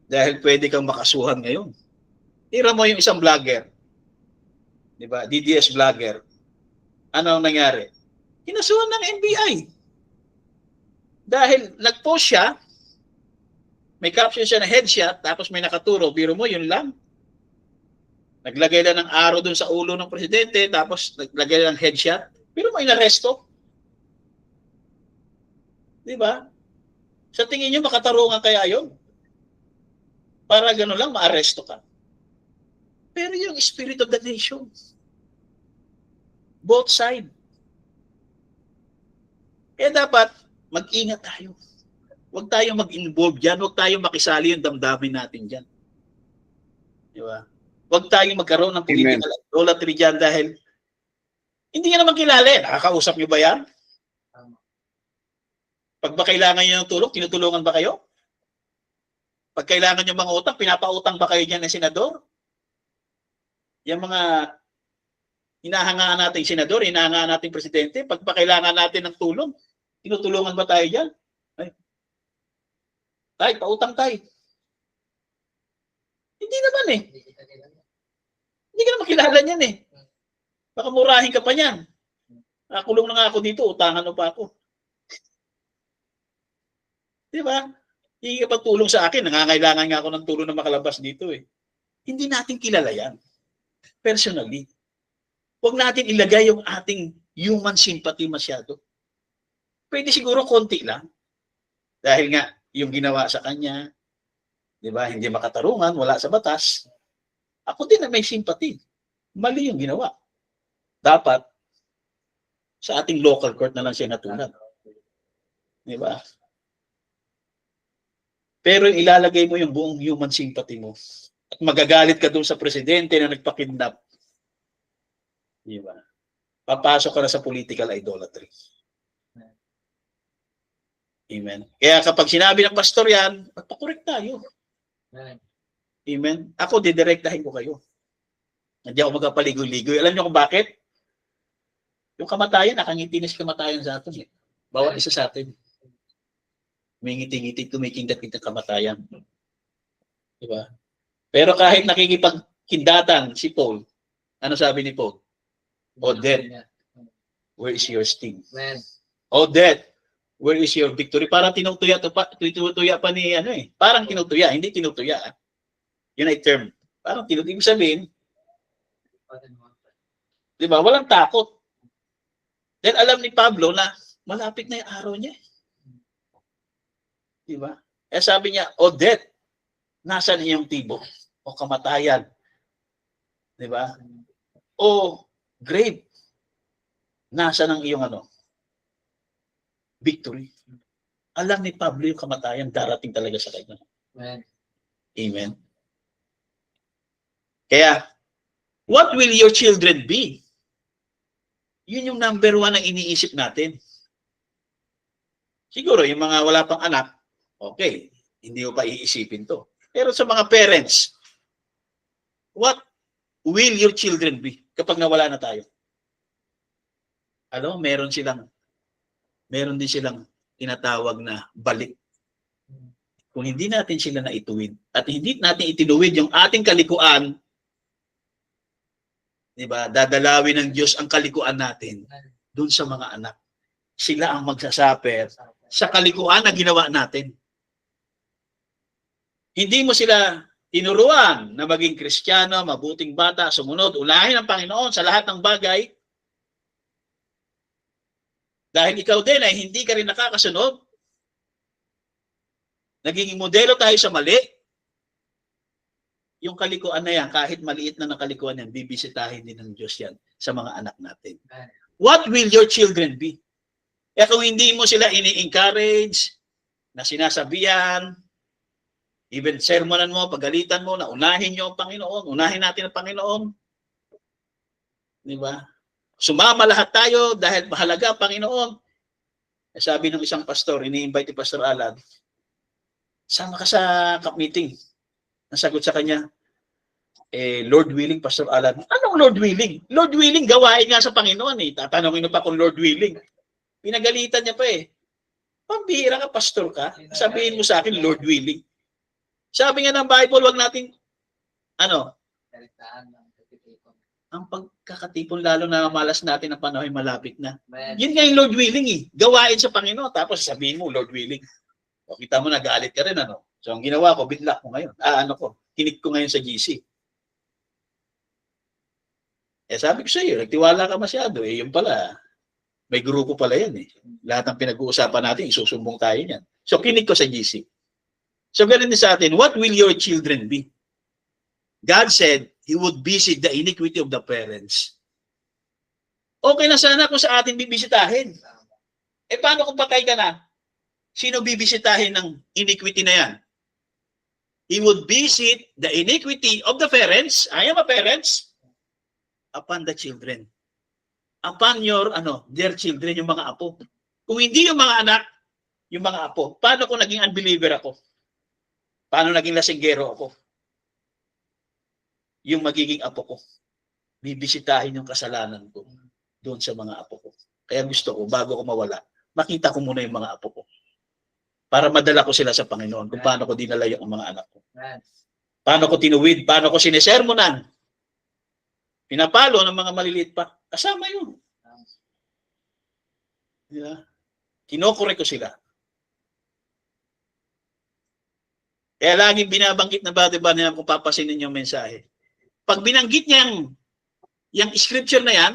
Dahil pwede kang makasuhan ngayon. Tira mo yung isang vlogger. Diba? DDS vlogger. Ano ang nangyari? Kinasuhan ng NBI. Dahil nag-post siya, may caption siya na headshot, tapos may nakaturo, biro mo, yun lang. Naglagay lang ng arrow dun sa ulo ng presidente, tapos naglagay lang ng headshot, biro mo, inaresto. Diba? Sa tingin nyo, makatarungan kaya yun? Para gano'n lang, maaresto ka. Pero yung spirit of the nation, both side. Kaya dapat, mag-ingat tayo. Huwag tayong mag-involve dyan. Huwag tayong makisali yung damdamin natin dyan. Di ba? Huwag tayong magkaroon ng political idolatry dyan dahil hindi nyo naman kilala eh. Nakakausap nyo ba yan? Pag ba kailangan nyo ng tulong, tinutulungan ba kayo? Pag kailangan nyo mga utang, pinapautang ba kayo dyan ng senador? Yung mga hinahangaan natin senador, hinahangaan natin presidente, pag ba kailangan natin ng tulong, tinutulungan ba tayo dyan? Ay, tay, pautang tayo. Hindi naman eh. Hindi ka naman kilala niyan eh. Baka murahin ka pa niyan. Nakulong na nga ako dito, utangan mo pa ako. Di ba? Hindi ka pa tulong sa akin, nangangailangan nga ako ng tulong na makalabas dito eh. Hindi natin kilala yan. Personally. Huwag natin ilagay yung ating human sympathy masyado. Pwede siguro konti lang. Dahil nga, yung ginawa sa kanya, di ba, hindi makatarungan, wala sa batas. Ako din na may sympathy. Mali yung ginawa. Dapat, sa ating local court na lang siya natulad. Di ba? Pero ilalagay mo yung buong human sympathy mo at magagalit ka doon sa presidente na nagpakidnap. Di ba? Papasok ka na sa political idolatry. Amen. Kaya kapag sinabi ng pastor yan, magpakorek tayo. Amen. Ako, didirektahin ko kayo. Hindi ako magpapaligoy-ligoy. Alam niyo kung bakit? Yung kamatayan, nakangiti na si kamatayan sa atin. Bawat isa sa atin. May ngiti-ngiti, kumikingdat-kindat kamatayan. Diba? Pero kahit nakikipagkindatan si Paul, ano sabi ni Paul? O death, where is your sting? O death, where is your victory? Parang tinutuya pa ni ano eh. Parang tinutuya, hindi tinutuya. Yun ay term. Parang tinutuya. Ibig sabihin, di ba? Walang takot. Then alam ni Pablo na malapit na yung araw niya. Di ba? Eh sabi niya, o death, nasaan iyong tibok? O kamatayan? Di ba? O grave, nasaan ang iyong ano? Victory. Alam ni Pablo yung kamatayan, darating talaga sa kanya. Amen. Amen. Kaya, what will your children be? Yun yung number one na iniisip natin. Siguro, yung mga wala pang anak, okay, hindi mo pa iisipin to. Pero sa mga parents, what will your children be kapag nawala na tayo? Ano, meron din silang tinatawag na balik. Kung hindi natin sila naituwid at hindi natin itinuwid yung ating kalikuan, di ba, dadalawin ng Diyos ang kalikuan natin dun sa mga anak. Sila ang magsasuffer sa kalikuan na ginawa natin. Hindi mo sila tinuruan na maging Kristiyano, mabuting bata, sumunod, unahin ang Panginoon sa lahat ng bagay. Dahil ikaw din ay hindi ka rin nakakasunod. Naging modelo tayo sa mali. Yung kalikuan na yan, kahit maliit na ng kalikuan yan, bibisitahin din ng Diyos yan sa mga anak natin. What will your children be? Kaya kung hindi mo sila ini-encourage, na sinasabihan, even sermonan mo, pagalitan mo, na unahin nyo ang Panginoon, unahin natin ang Panginoon. Di ba? Sumama lahat tayo dahil mahalaga ang Panginoon. Sabi ng isang pastor, ini-invite ni Pastor Alan, sama ka sa meeting. Nasagot sa kanya, Lord willing, Pastor Alan. Anong Lord willing? Lord willing, gawain nga sa Panginoon eh. Tatanungin mo pa kung Lord willing. Pinagalitan niya pa eh. Pambihira ka, pastor ka. Sabihin mo sa akin, Lord willing. Sabi nga ng Bible, wag natin, ang pagkakatipon lalo na malas natin ang panahon ay malapit na. Yun nga yung Lord willing eh. Gawain sa Panginoon. Tapos sabihin mo, Lord willing. O kita mo, nagalit ka rin, ano? So, ang ginawa ko, bidlak ko ngayon. Kinik ko ngayon sa GC. Sabi ko sa iyo, nagtiwala ka masyado. Yung pala, may grupo pala yan eh. Lahat ng pinag-uusapan natin, isusumbong tayo niyan. So, kinig ko sa GC. So, ganun din sa atin, what will your children be? God said, He would visit the iniquity of the parents. Okay na sana kung sa atin bibisitahin. Paano kung patay ka na? Sino bibisitahin ng iniquity na yan? He would visit the iniquity of the parents. I am a parents. Upon the children. Upon your, their children, yung mga apo. Kung hindi yung mga anak, yung mga apo, paano kung naging unbeliever ako? Paano naging lasinggero ako? Yung magiging apo ko. Bibisitahin yung kasalanan ko doon sa mga apo ko. Kaya gusto ko, bago ko mawala, makita ko muna yung mga apo ko. Para madala ko sila sa Panginoon kung paano ko dinala yung mga anak ko. Paano ko tinuwid, paano ko sinisermonan. Pinapalo ng mga maliliit pa. Kasama yun. Yeah. Kinokorek ko sila. Kaya laging binabanggit na ba niya kung papasinin yung mensahe. Pag binanggit niya yung scripture na yan,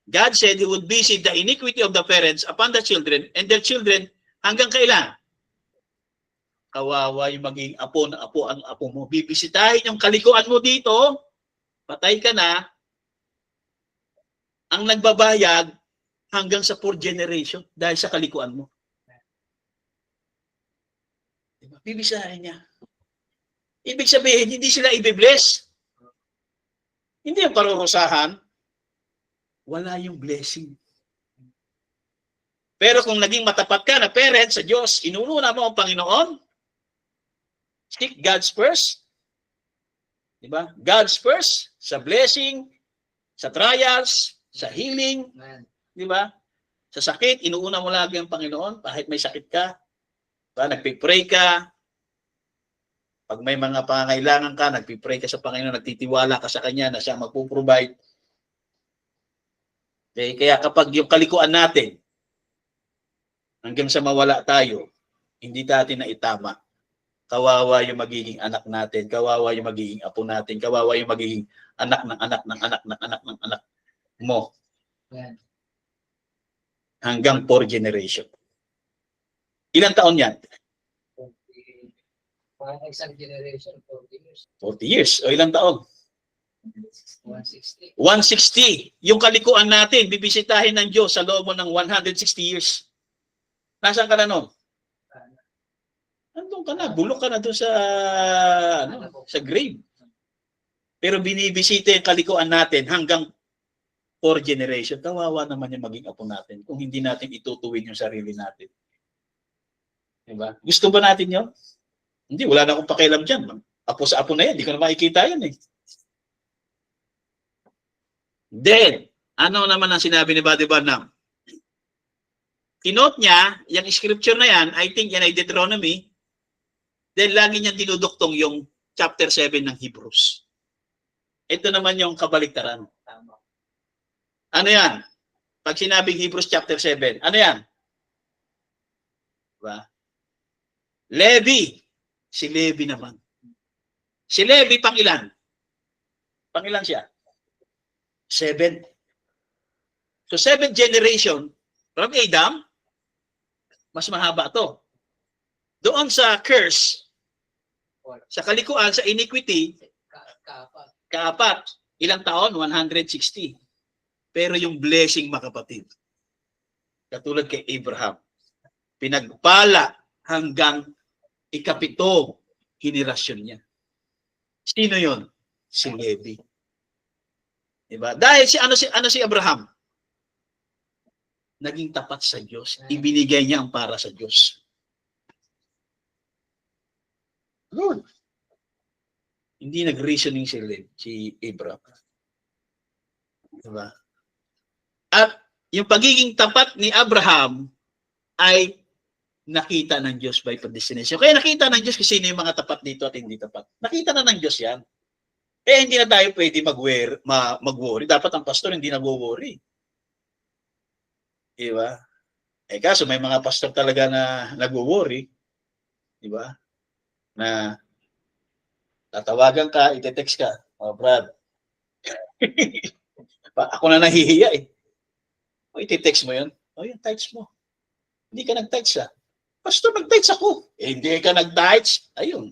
God said He would visit the iniquity of the parents upon the children and their children hanggang kailan? Kawawa yung maging apo ng apo ang apo mo. Bibisitahin yung kalikuan mo dito, patay ka na, ang nagbabayad hanggang sa 4th generation dahil sa kalikuan mo. Diba? Bibisahin niya. Ibig sabihin, hindi sila ibibless. Hindi yung parurusahan. Wala yung blessing. Pero kung naging matapat ka na parent sa Diyos, inununa mo ang Panginoon, seek God's first. Diba? God's first sa blessing, sa trials, sa healing, di ba? Sa sakit, inuuna mo lagi ang Panginoon kahit may sakit ka. Diba? Nagpipray ka. Pag may mga pangangailangan ka, nagpipray ka sa Panginoon, nagtitiwala ka sa Kanya na siya magpo-provide. Okay? Kaya kapag yung kalikuan natin, hanggang sa mawala tayo, hindi natin na itama. Kawawa yung magiging anak natin, kawawa yung magiging apo natin, kawawa yung magiging anak ng anak ng anak ng anak ng anak mo. Hanggang 4 generation. Ilang taon yan? Isang generation, 40 years. 40 years. O ilang taon? 160. 160. Yung kalikuan natin, bibisitahin ng Diyos sa loob ng 160 years. Nasaan ka na nun? Andun ka na. Bulok ka na doon sa, sa grave. Pero binibisita yung kalikuan natin hanggang 4 generation. Kawawa naman yung maging apo natin kung hindi natin itutuwid yung sarili natin. Diba? Gusto ba natin yun? Hindi, wala na akong pakialam dyan. Apo sa apo na yan, hindi ko na makikita yan eh. Then, ano naman ang sinabi ni Buddy Barnum? Kinote niya, yung scripture na yan, I think yan ay Deuteronomy, then lagi niyang dinuduktong yung chapter 7 ng Hebrews. Ito naman yung kabaliktaran. Ano yan? Pag sinabing Hebrews chapter 7, ano yan? Diba? Levi. Si Levi naman. Si Levi, pang ilan? Pang ilan siya? 7. So 7th generation, From Adam, mas mahaba to. Doon sa curse, sa kalikuan, sa iniquity, Kaapat. kaapat. Ilang taon? 160. Pero yung blessing, mga kapatid, katulad kay Abraham, pinagpala hanggang ikapito henerasyon niya. Sino yon? Si Levi. Diba? Dahil si Abraham, naging tapat sa Diyos. Ibinigay niya ang para sa Diyos. Lord. Hindi nag-reasoning si Abraham. Diba? At yung pagiging tapat ni Abraham ay nakita ng Diyos by predestination. Kaya nakita ng Diyos kung sino yung mga tapat dito at hindi tapat. Nakita na ng Diyos yan. Kaya hindi na tayo pwede mag-worry. Dapat ang pastor hindi nag-worry. Diba? Kaso may mga pastor talaga na nag-worry. Diba? Na tatawagan ka, ite-text ka. Oh, Brad. Ako na nahihiya eh. O, iti-text mo yun. O, yung text mo. Hindi ka nag-text siya. Pastor, nag-text ako. Hindi ka nag-text. Ayun.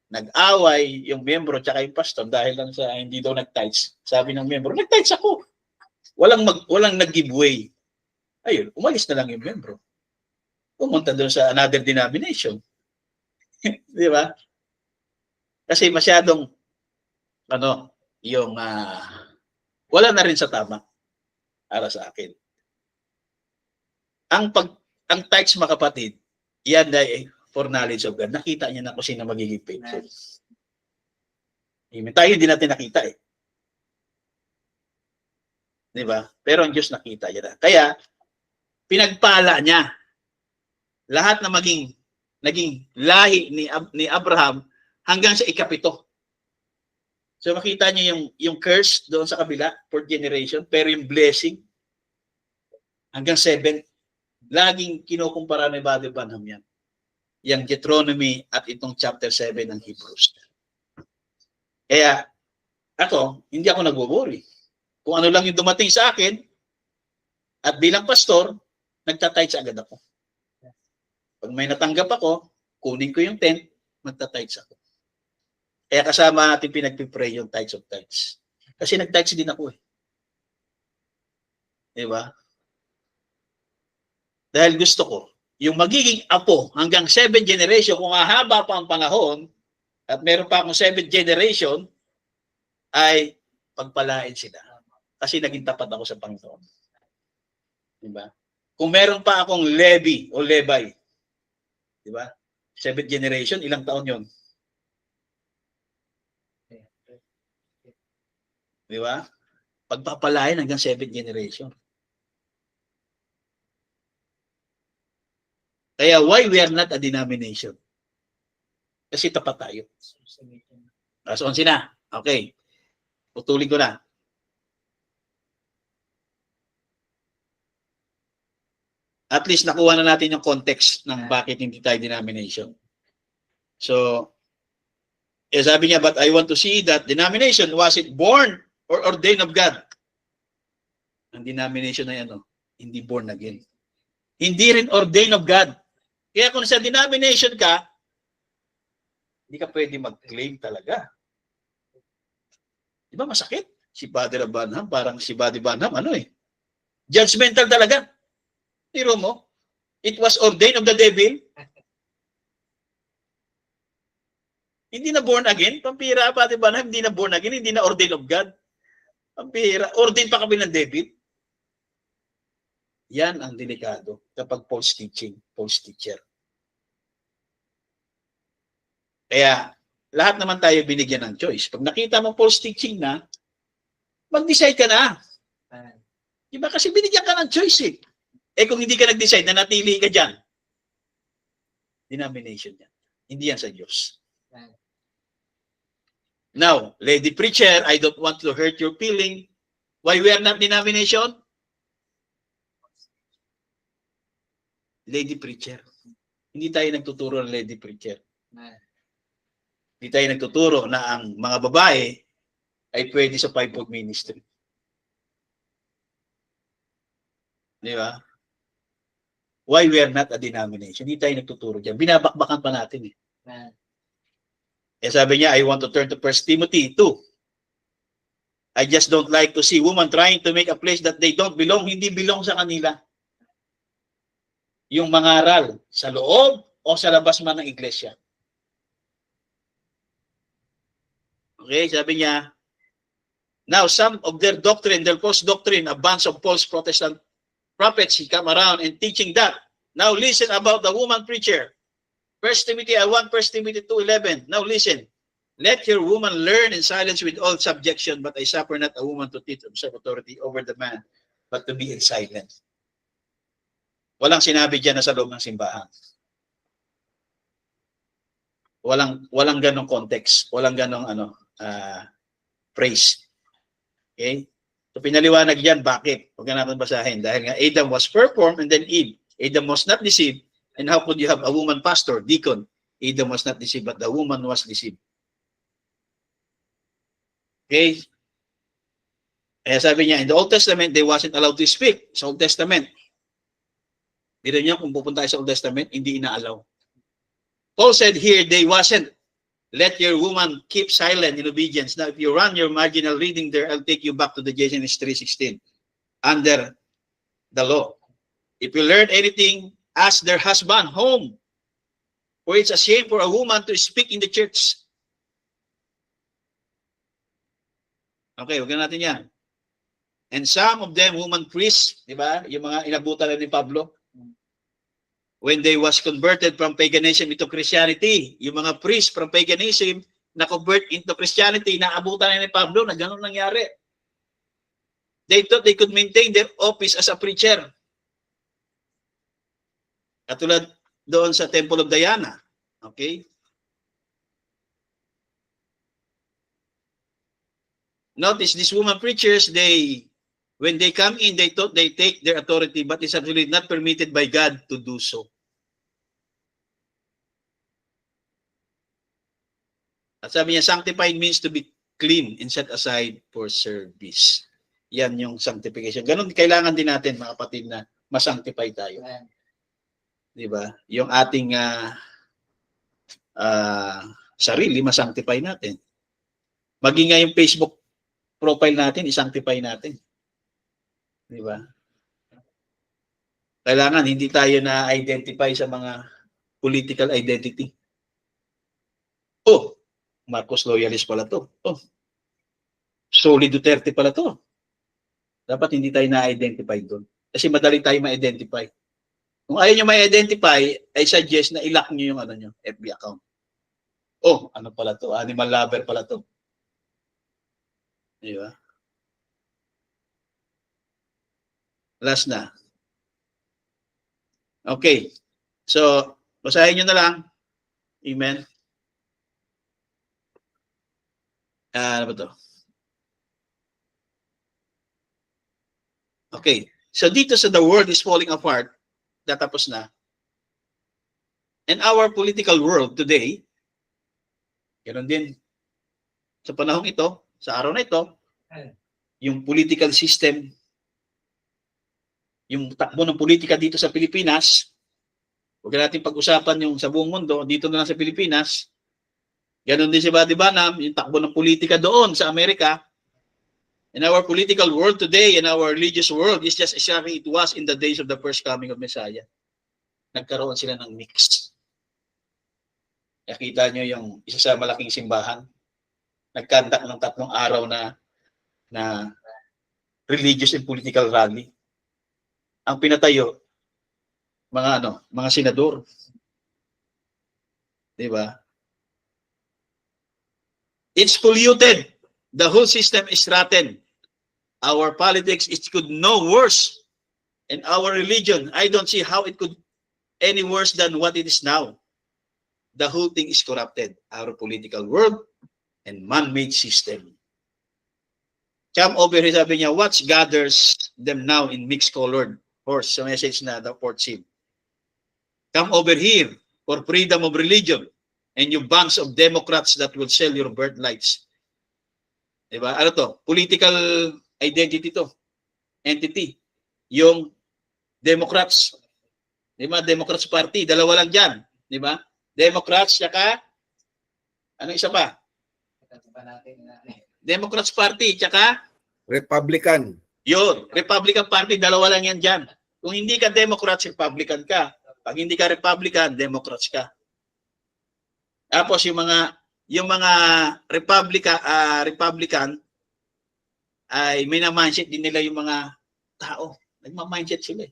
Nag-away yung membro tsaka yung pastor dahil lang sa hindi daw nag-text. Sabi ng membro, nag-text ako. Walang nag-giveaway. Ayun, umalis na lang yung membro. Pumunta doon sa another denomination. Di ba? Kasi masyadong yung wala na rin sa tama para sa akin. Ang text, mga kapatid, yan ay for knowledge of God. Nakita niya na kung sino magiging faithful. Amen. Tayo hindi natin nakita eh. Di ba? Pero ang Diyos nakita niya na. Kaya, pinagpala niya lahat na naging lahi ni Abraham hanggang sa ikapito. So makita niyo yung curse doon sa kabila, 4th generation, pero yung blessing hanggang 7, laging kinukumpara ni Brother Branham yan. Yung Deuteronomy at itong chapter 7 ng Hebrews. Kaya, hindi ako nag-worry. Kung ano lang yung dumating sa akin, at bilang pastor, nagtatights agad ako. Pag may natanggap ako, kunin ko yung tent, magtatights ako. Kaya kasama natin pinagpipray yung tithes of tithes. Kasi nag-tithes din ako eh. Diba? Dahil gusto ko, yung magiging apo hanggang 7 generation, kung hahaba pa ang panahon, at meron pa akong 7 generation, ay pagpalain sila. Kasi naging tapat ako sa Panginoon. Diba? Kung meron pa akong Levi o Levi, diba? 7 generation, ilang taon yon? Diba? Pagpapalain hanggang 7 generation. Kaya why we are not a denomination? Kasi tapat tayo. So, 11 na. Okay. Putulin ko na. At least nakuha na natin yung context ng bakit hindi tayo denomination. So, sabi niya, but I want to see that denomination, was it born or ordained of God? Ang denomination na yan, hindi born again. Hindi rin ordained of God. Kaya kung sa denomination ka, hindi ka pwede mag-claim talaga. Di ba masakit? Si Father Branham, parang si Buddy Branham, judgmental talaga. Tiro mo, it was ordained of the devil. Hindi na born again. Pampira, Father Branham, hindi na born again, hindi na ordained of God. Pampira, ordained pa kami ng devil. Yan ang delikado kapag false teaching, false teacher. Kaya, lahat naman tayo binigyan ng choice. Pag nakita mo false teaching na, mag-decide ka na. Diba? Kasi binigyan ka ng choice eh. Kung hindi ka nag-decide na natili ka dyan, denomination yan. Hindi yan sa Diyos. Now, lady preacher, I don't want to hurt your feeling. Why we are not denomination? Lady preacher. Hindi tayo nagtuturo ng lady preacher. Hindi tayo nagtuturo na ang mga babae ay pwede sa fivefold ministry. Di ba? why we are not a denomination. Hindi tayo nagtuturo dyan. Binabakbakan pa natin eh. Sabi niya, I want to turn to 1 Timothy 2. I just don't like to see women trying to make a place that they don't belong. Hindi belong sa kanila. Yung mangaral sa loob o sa labas man ng iglesia. Okay, sabi niya, now some of their doctrine, their false doctrine, a bunch of false Protestant prophets, he come around and teaching that. Now listen about the woman preacher. 1 Timothy 2:11. Now listen. Let your woman learn in silence with all subjection, but I suffer not a woman to teach usurp authority over the man, but to be in silence. Walang sinabi diyan na sa loob ng simbahan. Walang ganong context, walang ganong phrase. Okay? So pinaliwanag diyan bakit? Huwag na natin basahin dahil nga Adam was performed and then Eve. Adam was not deceived. And how could you have a woman pastor, deacon? Adam was not deceived, but the woman was deceived. Okay? Kaya sabi niya, in the Old Testament, they wasn't allowed to speak. Sa Old Testament. Dito niya, kung pupunta sa Old Testament, hindi inaalaw. Paul said here, they wasn't. Let your woman keep silent in obedience. Now, if you run your marginal reading there, I'll take you back to the Genesis 3:16. Under the law. If you learn anything, ask their husband home. For it's a shame for a woman to speak in the church. Okay, wag na natin yan. And some of them, woman priests, di ba? Yung mga inabutan na ni Pablo. When they was converted from paganism into Christianity, yung mga priests from paganism na convert into Christianity, naabutan na ni Pablo na gano'n nangyari. They thought they could maintain their office as a preacher. Katulad doon sa Temple of Diana. Okay? Notice, these woman preachers, when they come in, they thought they take their authority, but it's actually not permitted by God to do so. At sabi niya, sanctified means to be clean and set aside for service. Yan yung sanctification. Ganun, kailangan din natin, mga kapatid, na masanctify tayo. Di ba? Yung ating sarili, masanctify natin. Maging nga yung Facebook profile natin, isanctify natin. Di ba? Kailangan hindi tayo na-identify sa mga political identity. Oh, Marcos loyalist pala to. Oh, Solid Duterte pala to. Dapat hindi tayo na-identify doon. Kasi madali tayo ma-identify. Kung ayaw nyo ma-identify, I suggest na i-lock nyo yung FB account. Oh, ano pala to? Animal lover pala to. Di ba? Last na. Okay. So, basahin nyo na lang. Amen. Ano ba to? Okay. So, dito sa the world is falling apart, tatapos na. And our political world today, ganoon din, sa panahong ito, sa araw na ito, yung political system, yung takbo ng politika dito sa Pilipinas, huwag natin pag-usapan yung sa buong mundo, dito na lang sa Pilipinas, ganoon din si Buddy Banham, yung takbo ng politika doon sa Amerika. In our political world today, in our religious world, is just exactly it was in the days of the first coming of Messiah. Nagkaroon sila ng mix. Nakita nyo yung isa sa malaking simbahan, nagkandak ng 3 araw na religious and political rally. Ang pinatayo, mga senador. Di ba? It's polluted. The whole system is rotten. Our politics, it could no worse. And our religion, I don't see how it could any worse than what it is now. The whole thing is corrupted. Our political world and man-made system. Come over here, sabi niya, what gathers them now in mixed-colored horse? So message na the fourth seal. Come over here for freedom of religion and you bunch of Democrats that will sell your birthrights. Diba? Ano to? Political identity to. Entity. Yung Democrats. Di ba? Democrats Party, dalawa lang dyan. Di ba? Democrats, tsaka, ano isa pa? Democrats Party, tsaka, Republican. yun, Republican Party, dalawa lang yan dyan. Kung hindi ka Democrats, Republican ka. Pag hindi ka Republican, Democrats ka. Tapos yung mga Republican ay minamindset din nila yung mga tao. Nagmamindset sila.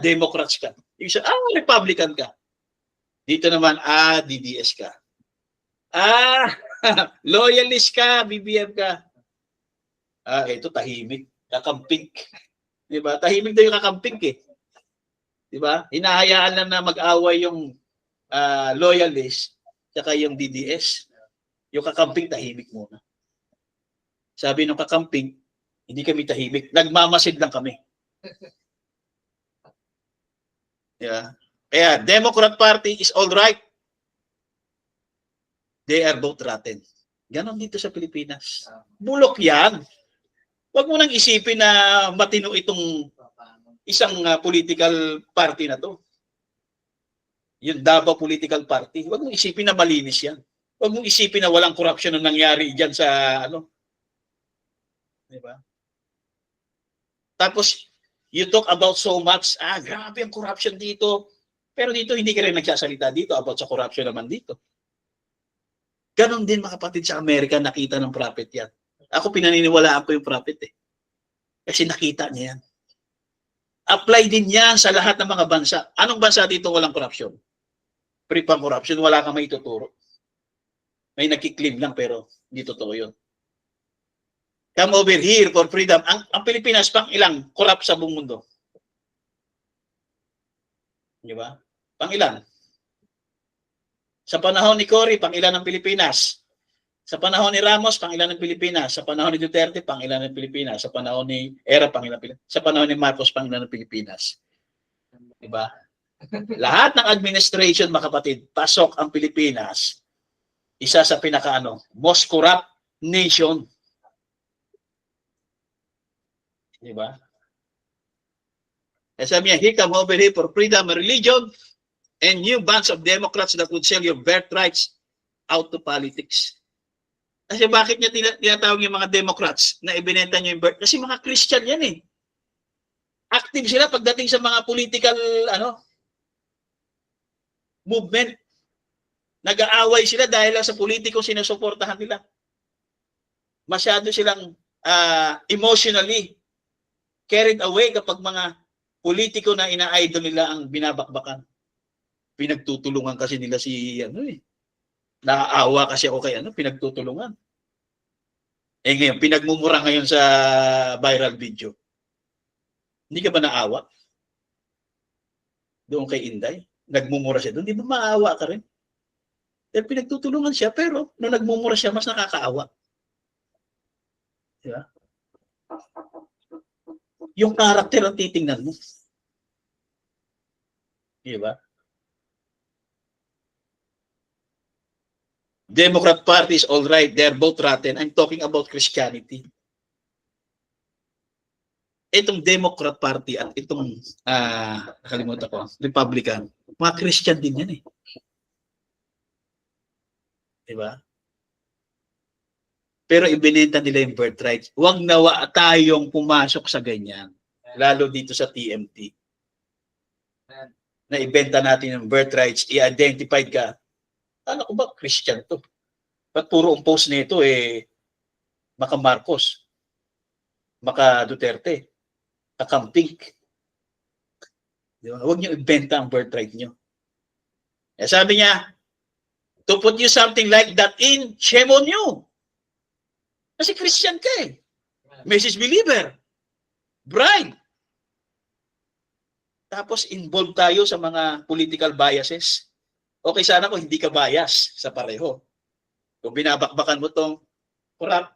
Democrats ka. Yung isa, Republican ka. Dito naman, DDS ka. Loyalist ka, BBM ka. Ito tahimik, kakamping. 'Di ba? Tahimik daw yung kakamping eh. 'Di ba? Hinahayaan lang na mag-away yung loyalist saka yung DDS. Yung kakamping tahimik muna. Sabi ng kakamping, hindi kami tahimik, nagmamasid lang kami. Yeah. Kaya Democrat Party is all right. They are both rotten. Ganon dito sa Pilipinas. Bulok yan. Huwag mo nang isipin na matino itong isang political party na to. Yung Davao Political Party. Huwag mong isipin na malinis yan. Huwag mong isipin na walang corruption na nangyari dyan sa ano. Diba? Tapos, you talk about so much, grabe ang corruption dito. Pero dito, hindi ka rin nagsasalita dito about sa corruption naman dito. Ganon din mga kapatid sa Amerika, nakita ng prophet yan. Ako pinaniniwalaan ko yung prophet eh. Kasi nakita niya yan. Apply din yan sa lahat ng mga bansa. Anong bansa dito walang corruption? Free pang corruption, wala kang maituturo. May nagkiklaim lang pero hindi totoo yun. Come over here for freedom. Ang Pilipinas pang ilang corrupt sa buong mundo? Di ba? Pang ilan? Sa panahon ni Cory, pang ilan ng Pilipinas? Sa panahon ni Ramos, pang ilan ng Pilipinas? Sa panahon ni Duterte, pang ilan ng Pilipinas? Sa panahon ni Era, pang ilan ng Pilipinas? Sa panahon ni Marcos, pang ilan ng Pilipinas? Diba? Lahat ng administration, mga kapatid, pasok ang Pilipinas. Isa sa most corrupt nation. Diba? Eh, sabi niya, he come over here for freedom and religion and new bunch of Democrats that would sell your birthrights out to politics. Kasi bakit niya tinatawag yung mga Democrats na ibinenta niyo yung birth? Kasi mga Christian yan eh. Active sila pagdating sa mga political movement. Nag-aaway sila dahil lang sa politiko sinusuportahan nila. Masyado silang emotionally carried away kapag mga politiko na ina-idol nila ang binabakbakan. Pinagtutulungan kasi nila si Naaawa kasi ako kay pinagtutulungan. Eh ngayon, pinagmumura ngayon sa viral video. Hindi ka ba naawa? Doon kay Inday, nagmumura siya doon. Di ba maawa ka rin? Dahil pinagtutulungan siya, pero nung nagmumura siya, mas nakakaawa. Diba? Yung karakter ang titingnan mo. Diba? Democrat Party is all right. They're both rotten. I'm talking about Christianity. Itong Democrat Party at itong nakalimutan ko, Republican, mga Christian din yan eh. Diba? Pero ibinenta nila yung birthright. Huwag nawa tayong pumasok sa ganyan. Lalo dito sa TMT. Na ibenta natin yung birthrights, i-identified ka. Ano ko ba? Christian to. Ba't puro ang post nito maka Marcos, maka Duterte, kakamping. Huwag niyo ibenta ang birthright niyo. Eh, sabi niya, to put you something like that in, shame on you. Kasi Christian ka eh. Message believer. Bride. Tapos involved tayo sa mga political biases. Okay sana kung hindi ka bias sa pareho. Kung binabakbakan mo tong corrupt,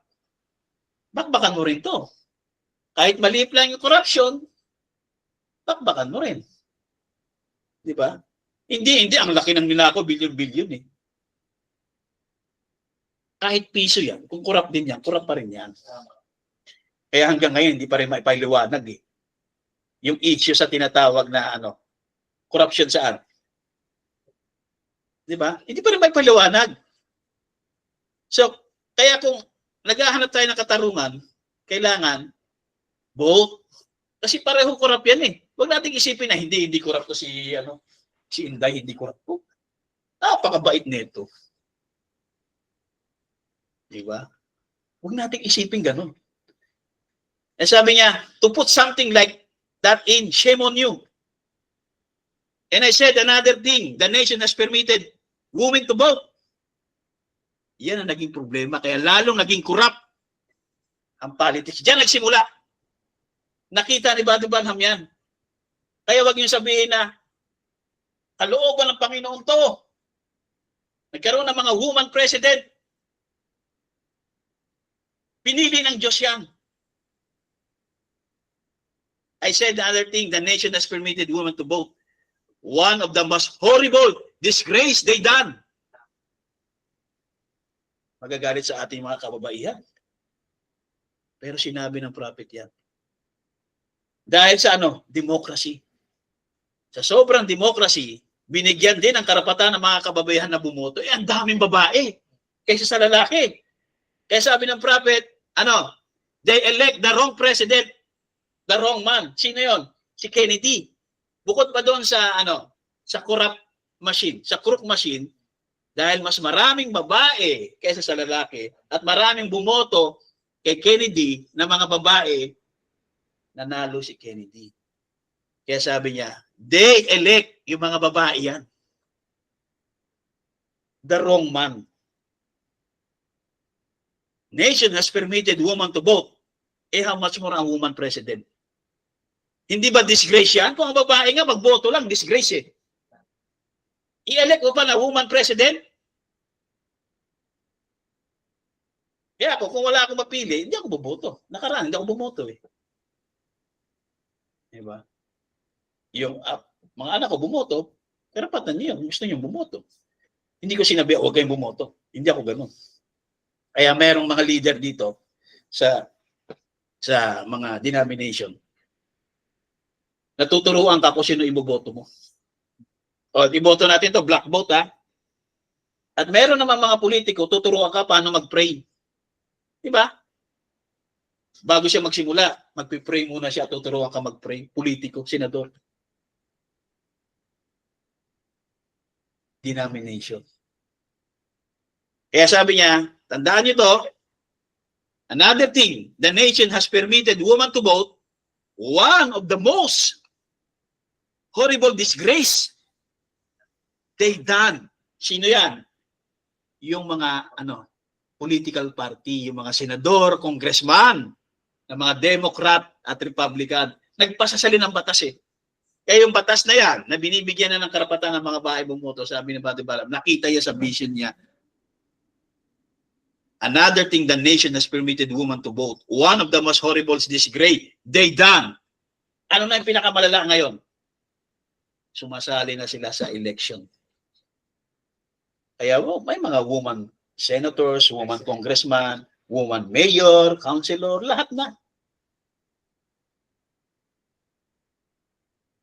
bakbakan mo rin to. Kahit maliit lang yung corruption, bakbakan mo rin. Di ba? Hindi, ang laki ng ninako, bilyon-bilyon eh. Kahit piso yan, kung corrupt din yan, corrupt pa rin yan. Kaya hanggang ngayon, hindi pa rin maipaliwanag eh. Yung issue sa tinatawag na Corruption saan? Di ba? Hindi pa rin may paliwanag. So, kaya kung naghahanap tayo ng katarungan, kailangan both. Kasi pareho corrupt yan eh. Huwag nating isipin na hindi corrupt to si Inday, hindi corrupt po. Napakabait nito. Di ba? Huwag nating isipin ganun. Eh sabi niya, to put something like that in, shame on you. And I said another thing, the nation has permitted women to vote. Yan ang naging problema. Kaya lalong naging corrupt ang politics. Diyan nagsimula. Nakita ni Brother Branham yan. Kaya wag niyo sabihin na kalooban ng Panginoon to. Nagkaroon ng mga woman president. Pinili ng Diyos yan. I said another thing, the nation has permitted women to vote. One of the most horrible disgrace they done. Magagalit sa ating mga kababaihan. Pero sinabi ng prophet yan. Dahil sa democracy. Sa sobrang democracy, binigyan din ang karapatan ng mga kababaihan na bumoto. Eh, ang daming babae kaysa sa lalaki. Kaya sabi ng prophet, they elect the wrong president, the wrong man. Sino yon? Si Kennedy. Bukod pa doon sa sa corrupt machine, sa crook machine, dahil mas maraming babae kaysa sa lalaki at maraming bumoto kay Kennedy na mga babae, nanalo si Kennedy. Kaya sabi niya, they elect yung mga babae yan. The wrong man. Nation has permitted woman to vote. Eh, how much more ang woman president? Hindi ba disgrace yan? Kung ang babae nga, magboto lang, disgrace eh. I-elect mo pa na woman president? Kaya kung wala akong mapili, hindi ako bumoto. Nakaraan, hindi ako bumoto eh. Diba? Yung mga anak ko bumoto, pero patan niyo, gusto niyo bumoto. Hindi ko sinabi, huwag kayong bumoto. Hindi ako ganun. Kaya merong mga leader dito sa mga denomination. Natuturuan ka kung sino iboboto mo. O, iboto natin to black vote ha. At meron naman mga politiko, tuturuan ka paano mag-pray. Diba? Bago siya magsimula, magpipray muna siya, tuturuan ka mag-pray. Politiko, senador. Denomination. Kaya sabi niya, tandaan niyo to, another thing, the nation has permitted women to vote, one of the most horrible disgrace they done. Sino yan? Yung mga political party, yung mga senador, congressman, ng mga Democrat at Republican, nagpasasali ng batas eh. Kaya yung batas na yan, na binibigyan na ng karapatan ng mga bahay bumoto, sabi ni Brother Branham, nakita niya sa vision niya. Another thing, the nation has permitted women to vote. One of the most horrible disgrace they done. Ano na yung pinakamalala ngayon? Sumasali na sila sa election. Kaya may mga woman senators, woman congressman, woman mayor, councilor, lahat na.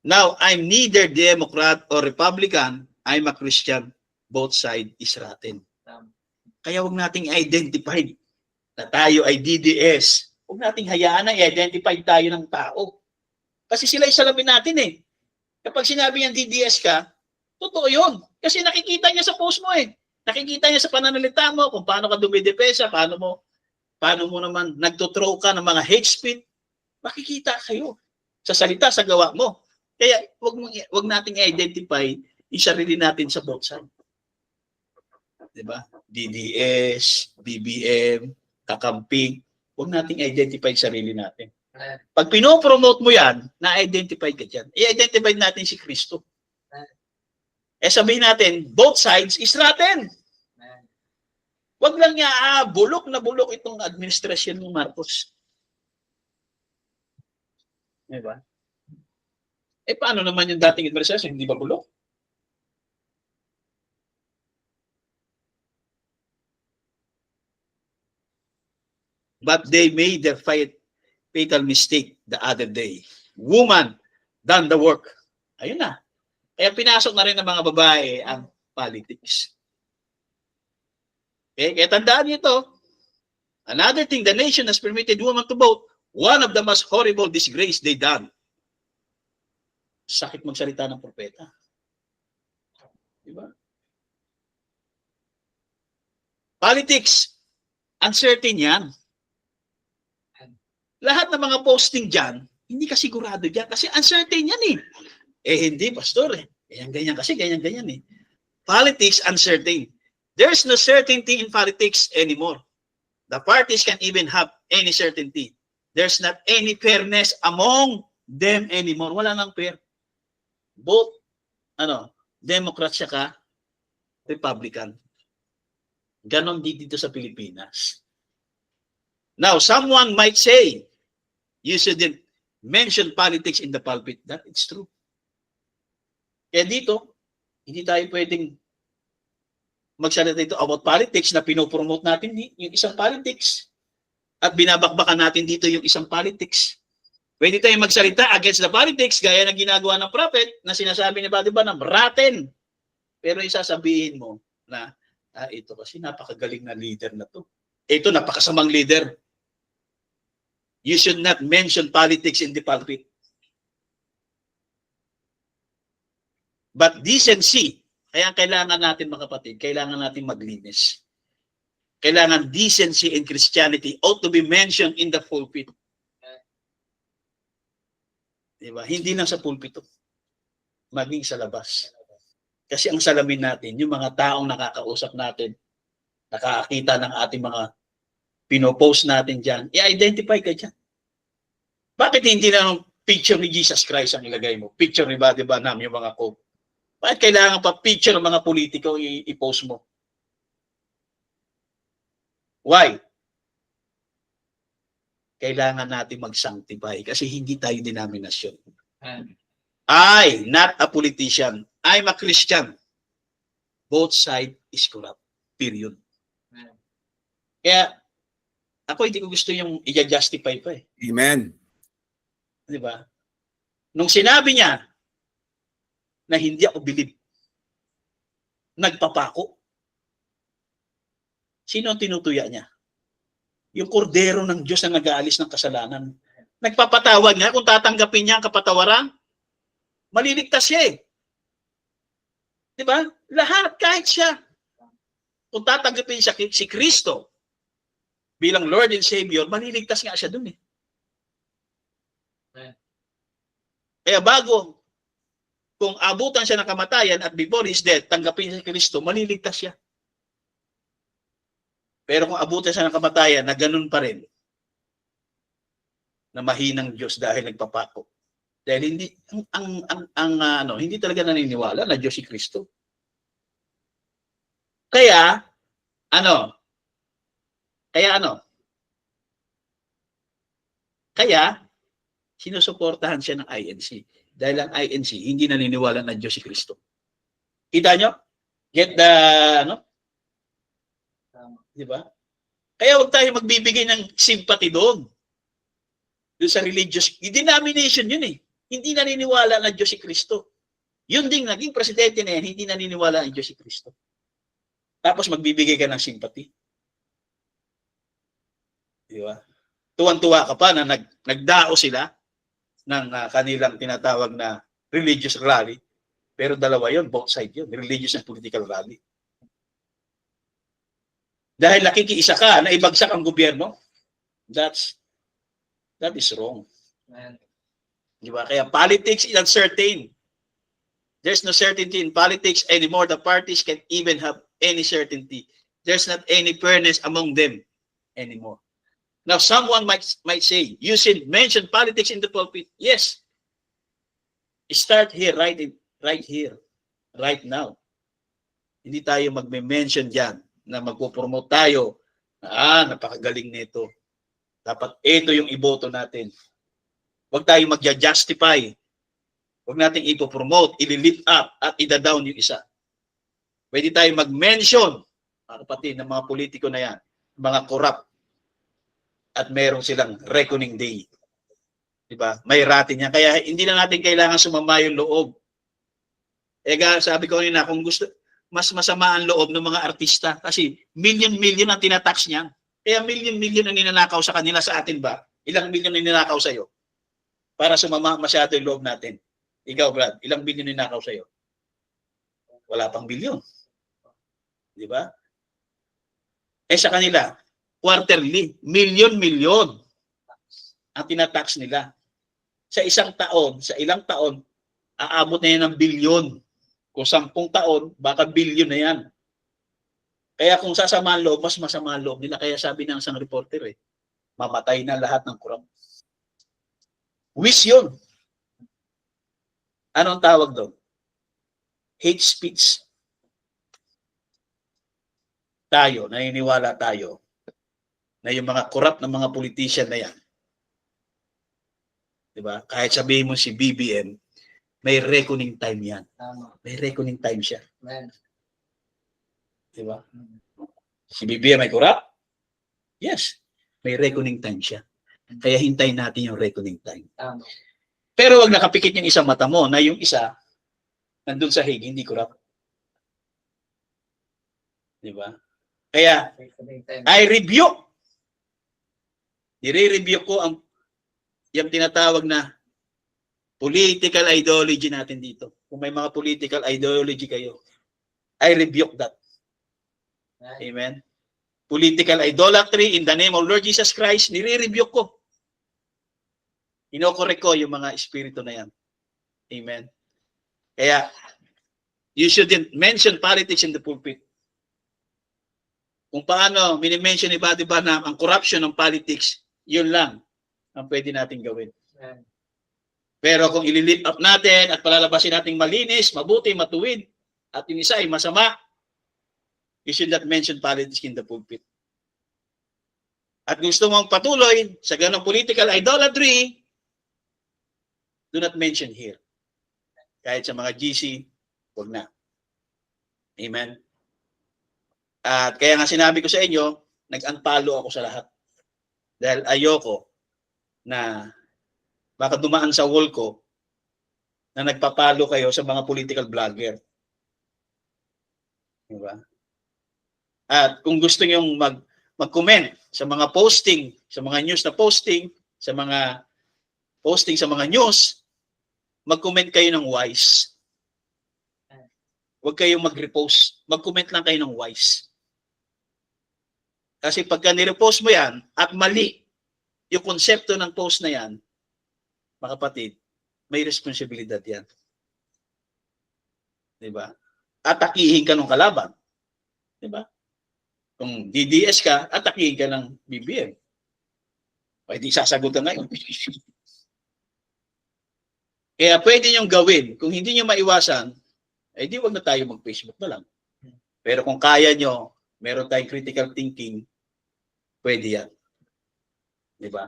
Now, I'm neither Democrat or Republican. I'm a Christian. Both sides is rotten. Kaya huwag nating identify na tayo ay DDS. Huwag nating hayaan na i-identify tayo ng tao. Kasi sila isalamin natin eh. Kapag sinabi niyang DDS ka, totoo yun. Kasi nakikita niya sa post mo eh. Nakikita niya sa pananalita mo kung paano ka dumidepesa, paano mo naman nagtuthrow ka ng mga hate speech. Makikita kayo sa salita, sa gawa mo. Kaya wag nating i-identify yung sarili natin sa both sides. Diba? DDS, BBM, kakamping. Huwag nating identify yung sarili natin. Pag pinopromote mo yan, na-identify ka dyan. I-identify natin si Kristo. Eh sabihin natin, both sides is rotten. Wag lang niya, bulok na bulok itong administrasyon ng Marcos. Diba? Eh paano naman yung dating administrasyon? Hindi ba bulok? But they made their fatal mistake the other day. Woman done the work. Ayun na. Kaya pinasok na rin ng mga babae ang politics. Okay? Kaya tandaan niyo ito. Another thing, the nation has permitted women to vote. One of the most horrible disgrace they done. Sakit magsalita ng propeta. Diba? Politics, uncertain yan. Lahat ng mga posting dyan, hindi ka sigurado dyan kasi uncertain yan eh. Hindi, pastor eh. Ganyan kasi, ganyan eh. Politics, uncertain. There's no certainty in politics anymore. The parties can even have any certainty. There's not any fairness among them anymore. Wala nang fair. Both, Democrat siya ka, Republican. Ganon dito sa Pilipinas. Now, someone might say, you shouldn't mention politics in the pulpit. That is true. Kaya dito, hindi tayo pwedeng magsalita dito about politics na pinopromote natin yung isang politics at binabakbakan natin dito yung isang politics. Pwede tayong magsalita against the politics gaya ng ginagawa ng prophet na sinasabi niya ba, diba, na rotten. Pero isasabihin mo na ito kasi napakagaling na leader na to. Ito napakasamang leader. You should not mention politics in the pulpit. But decency, kaya kailangan natin mga kapatid, kailangan natin maglinis. Kailangan decency and Christianity ought to be mentioned in the pulpit. Diba? Hindi lang sa pulpito, maging sa labas. Kasi ang salamin natin, yung mga taong nakakausap natin, nakakakita ng ating mga pinopost natin dyan, i-identify ka dyan. Bakit hindi lang picture ni Jesus Christ ang ilagay mo? Picture ni Buddy Banham, yung mga quote. Bakit kailangan pa picture ng mga politiko i-post mo? Why? Kailangan natin mag-sanctify kasi hindi tayo denominasyon. I, not a politician. I'm a Christian. Both side is corrupt. Period. Kaya, ako hindi ko gusto yung i-justify pa eh. Amen. Di ba? Nung sinabi niya na hindi ako bilib, nagpapako. Sino ang tinutuya niya? Yung kordero ng Diyos na nag-aalis ng kasalanan. Nagpapatawad nga, kung tatanggapin niya ang kapatawaran, maliligtas siya eh. Di ba? Lahat, kahit siya. Kung tatanggapin siya si Kristo bilang Lord and Savior, maliligtas nga siya dun eh. Kaya bago, kung abutan siya ng kamatayan at before his death, tanggapin siya si Kristo, maliligtas siya. Pero kung abutan siya ng kamatayan, na ganun pa rin, na mahinang Diyos dahil nagpapako. Dahil hindi hindi talaga naniniwala na Diyos si Kristo. Kaya sinusuportahan siya ng INC. Dahil ang INC hindi naniniwala na Diyos si Kristo. Kita nyo? Get the di ba? Kaya huwag tayo magbibigay ng sympathy doon sa religious, denomination yun eh. Hindi naniniwala na Diyos si Kristo. Yun ding naging presidente na yan, hindi naniniwala na Diyos si Kristo. Tapos magbibigay ka ng sympathy. Di ba? Tuwan-tuwa ka pa na nagdao sila ng kanilang tinatawag na religious rally. Pero dalawa yun, both side yun, religious and political rally. Dahil nakikiisa ka na ibagsak ang gobyerno, that is wrong. Di ba? Kaya politics is uncertain. There's no certainty in politics anymore. The parties can even have any certainty. There's not any fairness among them anymore. Now, someone might say, you should mention politics in the pulpit. Yes. Start here, right here, right now. Hindi tayo magme-mention dyan na magpo-promote tayo na napakagaling nito. Dapat ito yung iboto natin. Huwag tayo magja-justify. Huwag natin ipo-promote, ili-lift up at ida-down yung isa. Pwede tayo mag-mention, mga kapatid, ng mga politiko na yan, mga corrupt, at meron silang reckoning day. Diba? May rating yan. Kaya hindi na natin kailangan sumama yung loob Sabi ko kanina, kung gusto, mas masama ang loob ng mga artista kasi million ang tinatax niya. Kaya million ang ninanakaw sa kanila, sa atin ba? Ilang million ang ninanakaw sa'yo? Para sumama masyado yung loob natin. Ikaw, Brad, ilang billion ninakaw sa'yo? Wala pang billion. Di ba? Sa kanila, quarterly, million ang tinatax nila. Sa isang taon, sa ilang taon, aabot na yan ng bilyon. Kung 10 taon, baka bilyon na yan. Kaya kung sasama ang loob, mas masama ang loob nila. Kaya sabi ng isang reporter, mamatay na lahat ng korap. Wish yun. Anong tawag doon? Hate speech. Tayo, naniniwala tayo na yung mga korap na mga politician na yan, diba? Kahit sabihin mo si BBM, may reckoning time yan. Tama. May reckoning time siya. Man. Diba? Si BBM may korap? Yes. May reckoning time siya. Kaya hintayin natin yung reckoning time. Tama. Pero wag nakapikit yung isang mata mo na yung isa nandun sa Hague, hindi korap. Diba? Kaya, I rebuke. I-rebuke ko yung tinatawag na political ideology natin dito. Kung may mga political ideology kayo, I rebuke that. Amen? Political idolatry in the name of Lord Jesus Christ, nire-rebuke ko. Inokorek ko yung mga espiritu na yan. Amen? Kaya, you shouldn't mention politics in the pulpit. Kung paano minimension ni Buddy Barnum ang corruption ng politics, yun lang ang pwede natin gawin. Pero kung ililift up natin at palalabasin natin malinis, mabuti, matuwid, at yung isa ay masama, you should not mention politics in the pulpit. At gusto mong patuloy sa ganong political idolatry, do not mention here. Kahit sa mga GC, huwag na. Amen? At kaya nga sinabi ko sa inyo, nag-unfollow ako sa lahat. Dahil ayoko na baka dumaan sa wall ko na nagpapalo kayo sa mga political vlogger. Diba? At kung gusto nyo mag-comment sa mga posting, sa mga news na posting, sa mga posting sa mga news, mag-comment kayo ng wise. Huwag kayong mag-repost. Mag-comment lang kayo ng wise. Kasi pagka nirepost mo yan at mali yung konsepto ng post na yan, mga kapatid, may responsibilidad yan. Diba? Atakihin ka ng kalaban. Diba? Kung DDS ka, atakihin ka ng BBM. O hindi sasagutan ngayon. Kaya pwede niyong gawin. Kung hindi niyo maiwasan, eh di wag na tayo mag-Facebook na lang. Pero kung kaya nyo, meron tayong critical thinking, pwede yan. Diba?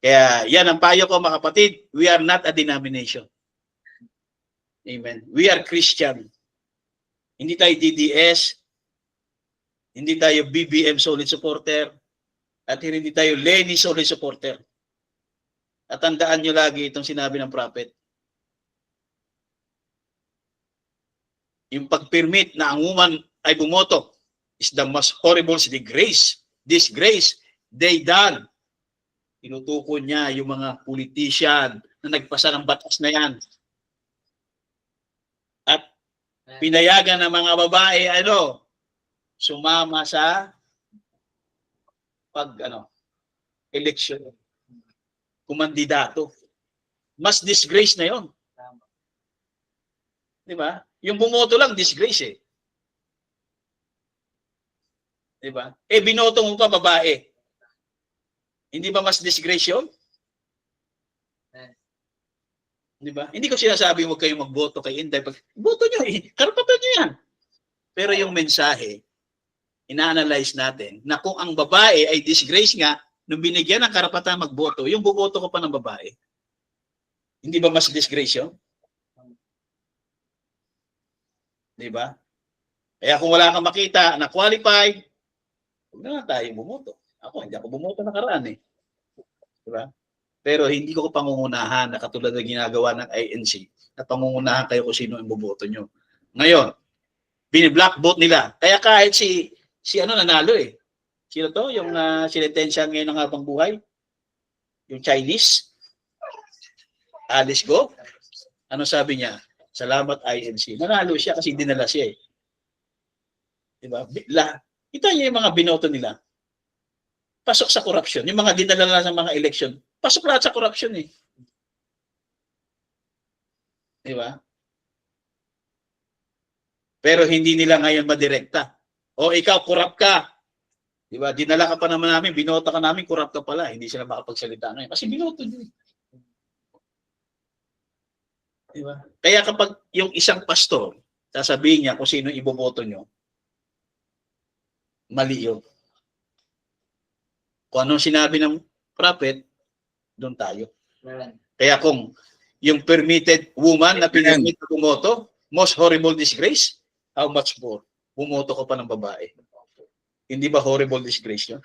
Kaya yan ang payo ko mga kapatid, we are not a denomination. Amen. We are Christian. Hindi tayo DDS, hindi tayo BBM solid supporter, at hindi tayo Lenny solid supporter. At tandaan nyo lagi itong sinabi ng prophet. Yung pag-permit na ang woman ay bumoto is the most horrible disgrace they done. Tinutukoy niya yung mga politician na nagpasa ng batas na yan. At pinayagan ng mga babae, sumama sa election. Kumandidato. Mas disgrace na yon. Di ba? Yung bumoto lang, disgrace eh. Di ba? Binoto mo pa babae. Hindi ba mas disgrace yun? Di ba? Hindi ko sinasabi huwag kayong magboto kay Inday. Boto nyo eh. Karapatan nyo yan. Pero yung mensahe, ina-analyze natin na kung ang babae ay disgrace nga, nung binigyan ng karapatan magboto, yung buboto ko pa ng babae. Hindi ba mas disgrace yun? Di ba? Kaya kung wala kang makita na qualified, huwag na tayo bumoto. Ako, hindi ako bumoto nakaraan eh. Di ba? Pero hindi ko pangungunahan na katulad ng ginagawa ng INC na pangungunahan kayo kung sino ang boboto nyo. Ngayon, biniblock vote nila. Kaya kahit si ano nanalo eh. Sino to? Yung sinetensya ngayon ng habang buhay? Yung Chinese? Alice Go? Ano sabi niya? Salamat INC. Nanalo siya kasi dinala siya eh. Diba? Ito yung mga binoto nila. Pasok sa corruption. Yung mga dinala sa mga election, pasok lahat sa corruption eh. Diba? Pero hindi nila ngayon madirekta. O ikaw, corrupt ka. Diba? Dinala ka pa naman namin, binota ka namin, corrupt ka pala. Hindi sila makapagsalita ngayon. Kasi binoto nyo. Diba? Kaya kapag yung isang pastor, sasabihin niya kung sino iboboto nyo, mali yun. Kung anong sinabi ng prophet, doon tayo. Kaya kung yung permitted woman na pinamit na bumoto, most horrible disgrace, how much more? Bumoto ko pa ng babae. Hindi ba horrible disgrace yun?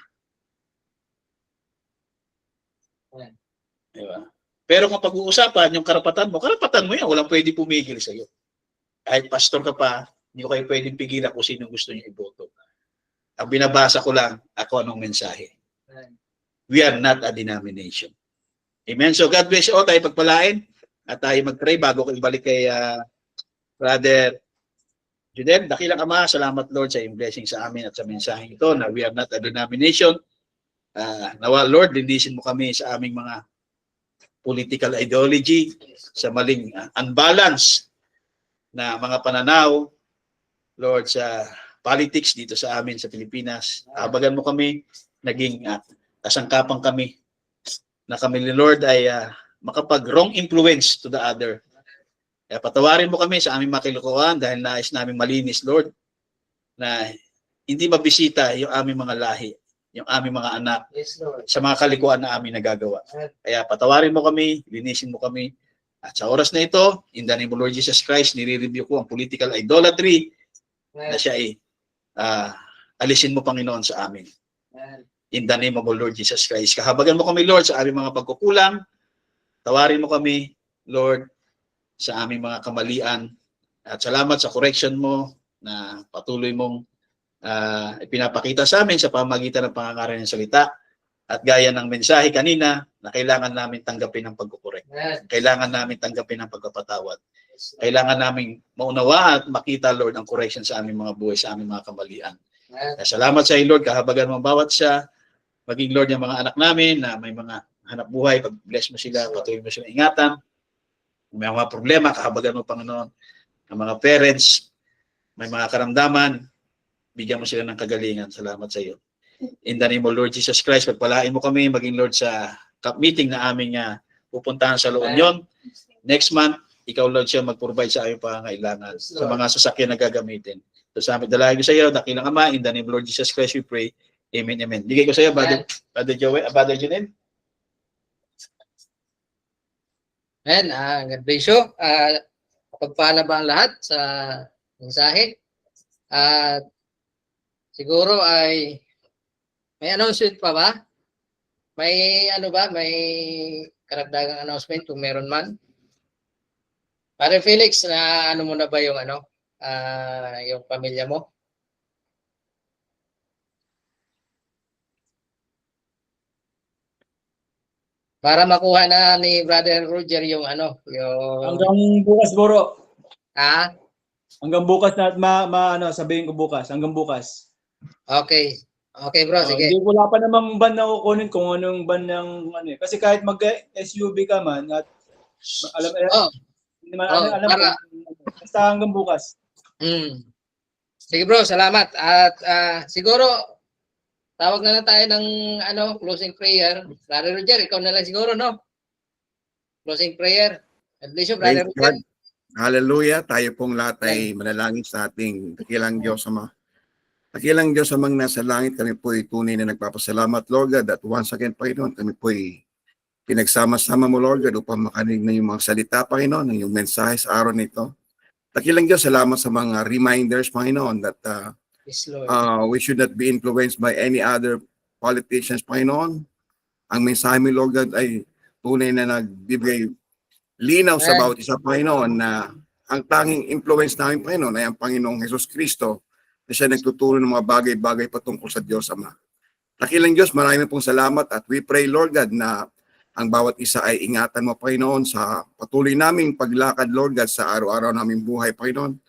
Diba? Pero kung pag-uusapan, yung karapatan mo yan, walang pwede pumigil sa'yo. Kahit pastor ka pa, hindi ko kayo pwedeng pigilan kung sino gusto niyo iboto. Ang binabasa ko lang, ako anong mensahe. We are not a denomination. Amen. So God bless you all. Tayo pagpalain at tayo mag-pray bago ko ibalik kay Brother Judel. Dakilang Ama, salamat Lord sa iyong blessing sa amin at sa mensaheng ito na we are not a denomination. Nawa Lord, linisin mo kami sa aming mga political ideology, sa maling unbalance na mga pananaw, Lord, sa politics dito sa amin sa Pilipinas. Habagan mo kami, naging kasangkapan kami na kami ni Lord ay makapag-wrong influence to the other. Kaya patawarin mo kami sa aming makilukuhan dahil nais namin malinis, Lord, na hindi mabisita yung aming mga lahi, yung aming mga anak, sa mga kalikuan na aming nagagawa. Kaya patawarin mo kami, linisin mo kami. At sa oras na ito, in the name of Lord Jesus Christ, nire-review ko ang political idolatry na siya ay alisin mo, Panginoon, sa amin. In the name of Lord Jesus Christ. Kahabagan mo kami, Lord, sa aming mga pagkukulang. Tawarin mo kami, Lord, sa aming mga kamalian. At salamat sa correction mo na patuloy mong ipinapakita sa amin sa pamagitan ng pangangaral ng salita. At gaya ng mensahe kanina, na kailangan namin tanggapin ang pagkukorek. Kailangan namin tanggapin ang pagpapatawad. Kailangan namin maunawa at makita, Lord, ang correction sa aming mga buhay, sa aming mga kamalian. Salamat sa iyo, Lord, kahabagan mo bawat siya. Maging, Lord, yung mga anak namin na may mga hanap buhay, pag-bless mo sila, patuloy mo sila ingatan. May mga problema, kahabagan mo, Panginoon. Ang mga parents, may mga karamdaman, bigyan mo sila ng kagalingan. Salamat sa iyo. In the name of Lord Jesus Christ, pagpalain mo kami, maging, Lord, sa cup meeting na aming pupuntahan sa La Union. Next month, ikaw, Lord, siya mag-provide sa aming pangangailangan sa mga sasakyan na gagamitin. So sa amin, dalangin ko sa iyo, dakilang Ama, in the name of Lord Jesus Christ, we pray. Amen, amen. Bigay ko sa iyo, Brother Joey, Brother Junel. Ayan, God bless you. Pagpala ba ang lahat sa mensahe? At siguro ay may announcement pa ba? May ano ba? May karagdagang announcement kung meron man? Pare Felix, na ano mo na ba yung yung pamilya mo? Para makuha na ni Brother Roger yung yung Hanggang bukas, Boro. Hanggang bukas na sabihin ko bukas. Hanggang bukas. Okay. Okay, bro, sige. Hindi, wala pa namang ban na kukunin kung anong ban ng Kasi kahit mag-SUV ka man, at alam basta hanggang bukas. Sige, bro, salamat. At siguro, tawag na lang tayo ng closing prayer. Brother Roger, ikaw na lang siguro, no? Closing prayer. God bless you, Brother Praise Roger. God. Hallelujah. Tayo pong lahat ay manalangin sa ating dakilang Diyos Ama. Dakilang Diyos Amang nasa langit, kami po ay tunay na nagpapasalamat, Lord God, at once again, Panginoon, kami po ay pinagsama-sama mo, Lord God, upang makarinig na yung mga salita, Panginoon, ng yung mensahe sa araw nito. Dakilang Diyos, salamat sa mga reminders, Panginoon, that Yes, Lord. we should not be influenced by any other politicians, Panginoon. Ang mensahe mo, Lord God, ay tunay na nagbibigay linaw sa Amen. bawat isa, Panginoon, na ang tanging influence namin, Panginoon, ay ang Panginoong Hesus Kristo na siya nagtuturo ng mga bagay-bagay patungkol sa Diyos Ama. Dakilang Diyos, marami pong salamat at we pray, Lord God, na ang bawat isa ay ingatan mo, Panginoon, sa patuloy naming paglakad, Lord God, sa araw-araw naming buhay, Panginoon.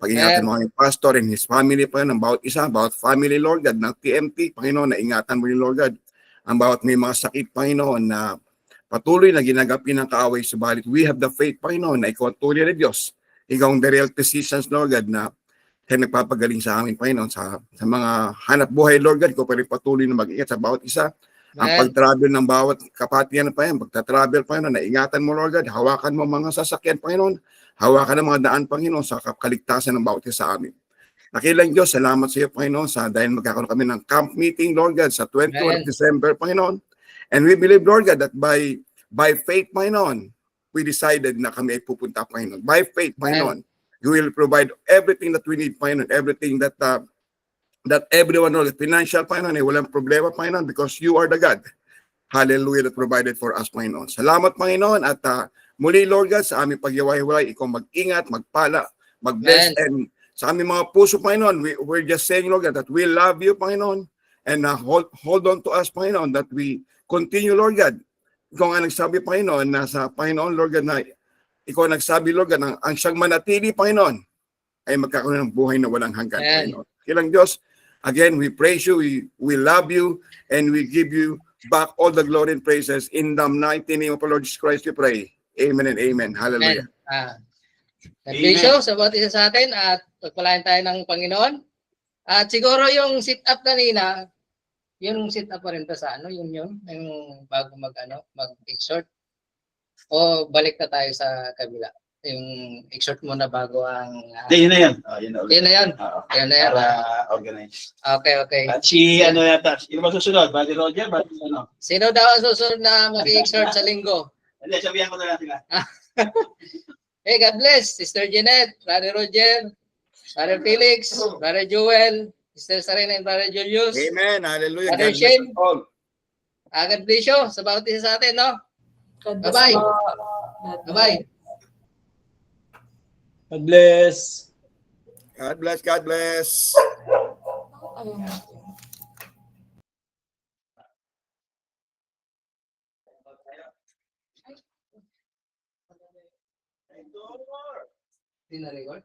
Pag-ingatan mo ang pastor and his family, Panginoon, ang bawat isa, bawat family, Lord God, ng TMT, Panginoon, na ingatan mo rin, Lord God, ang bawat may mga sakit, Panginoon, na patuloy na ginagapi ng kaaway, subalit we have the faith, Panginoon, na ikaw ang tunay na Diyos. Ikaw ang the real physicians, Lord God, na kaya nagpapagaling sa amin, Panginoon, sa mga hanap buhay, Lord God, ko pa rin patuloy na mag-ingat sa bawat isa. Ang Amen. pag-travel ng bawat kapatian, Panginoon, pagta-travel, Panginoon, na ingatan mo, Lord God, hawakan mo mga sasakyan, Panginoon, hawakan ng mga daan, Panginoon, sa kaligtasan ng bawat isa sa amin. Nakilang Diyos, salamat sa iyo, Panginoon, dahil magkakaroon kami ng camp meeting, Lord God, sa 21 Amen. of December, Panginoon. And we believe, Lord God, that by faith, Panginoon, we decided na kami ay pupunta, Panginoon. By faith, Panginoon, you will provide everything that we need, Panginoon, everything that everyone knows, financial, Panginoon, ay walang problema, Panginoon, because you are the God, hallelujah, that provided for us, Panginoon. Salamat, Panginoon, at muli, Lord God, sa aming paghiwalay, ikaw mag-ingat, magpala, mag-bless, Amen. and sa aming mga puso, Panginoon, we're just saying, Lord God, that we love you, Panginoon, and hold on to us, Panginoon, that we continue, Lord God. Ikaw nga nagsabi, Panginoon, na sa Panginoon, Lord God, na ikaw nagsabi, Lord God, ang siyang manatili, Panginoon, ay magkakaroon ng buhay na walang hanggan, Amen. Panginoon. Kilang Diyos, again, we praise you, we love you, and we give you back all the glory and praises. In the mighty name of our Lord Jesus Christ, we pray. Amen and amen. Hallelujah. Amen. God Amen. bless you sa bawat isa sa atin at pagpalain tayo ng Panginoon. At siguro yung sit-up kanina, yung sit-up pa rin pa sa yung bago mag-exhort. O balik na tayo sa kabila. Yung exhort muna bago ang... Hindi, yun na yan. Yun na ulit. Yun na yan. Oo. Yun na yan. Para organize. Okay. At si ano yata, yung masusunod, Buddy Roger, Buddy ano? Sino daw ang susunod na mag-exhort sa linggo? Hindi, sabihan ko na lang sila. Hey, God bless. Sister Jeanette, Brother Roger, Brother Felix, Brother Joel, Sister Sarina and Brother Julius. Amen. Hallelujah. Brother God bless Shane. us all. God bless you sa bawat isa sa atin, no? Bye-bye. Bye-bye. God bless. God bless. God bless. Hindi na-record?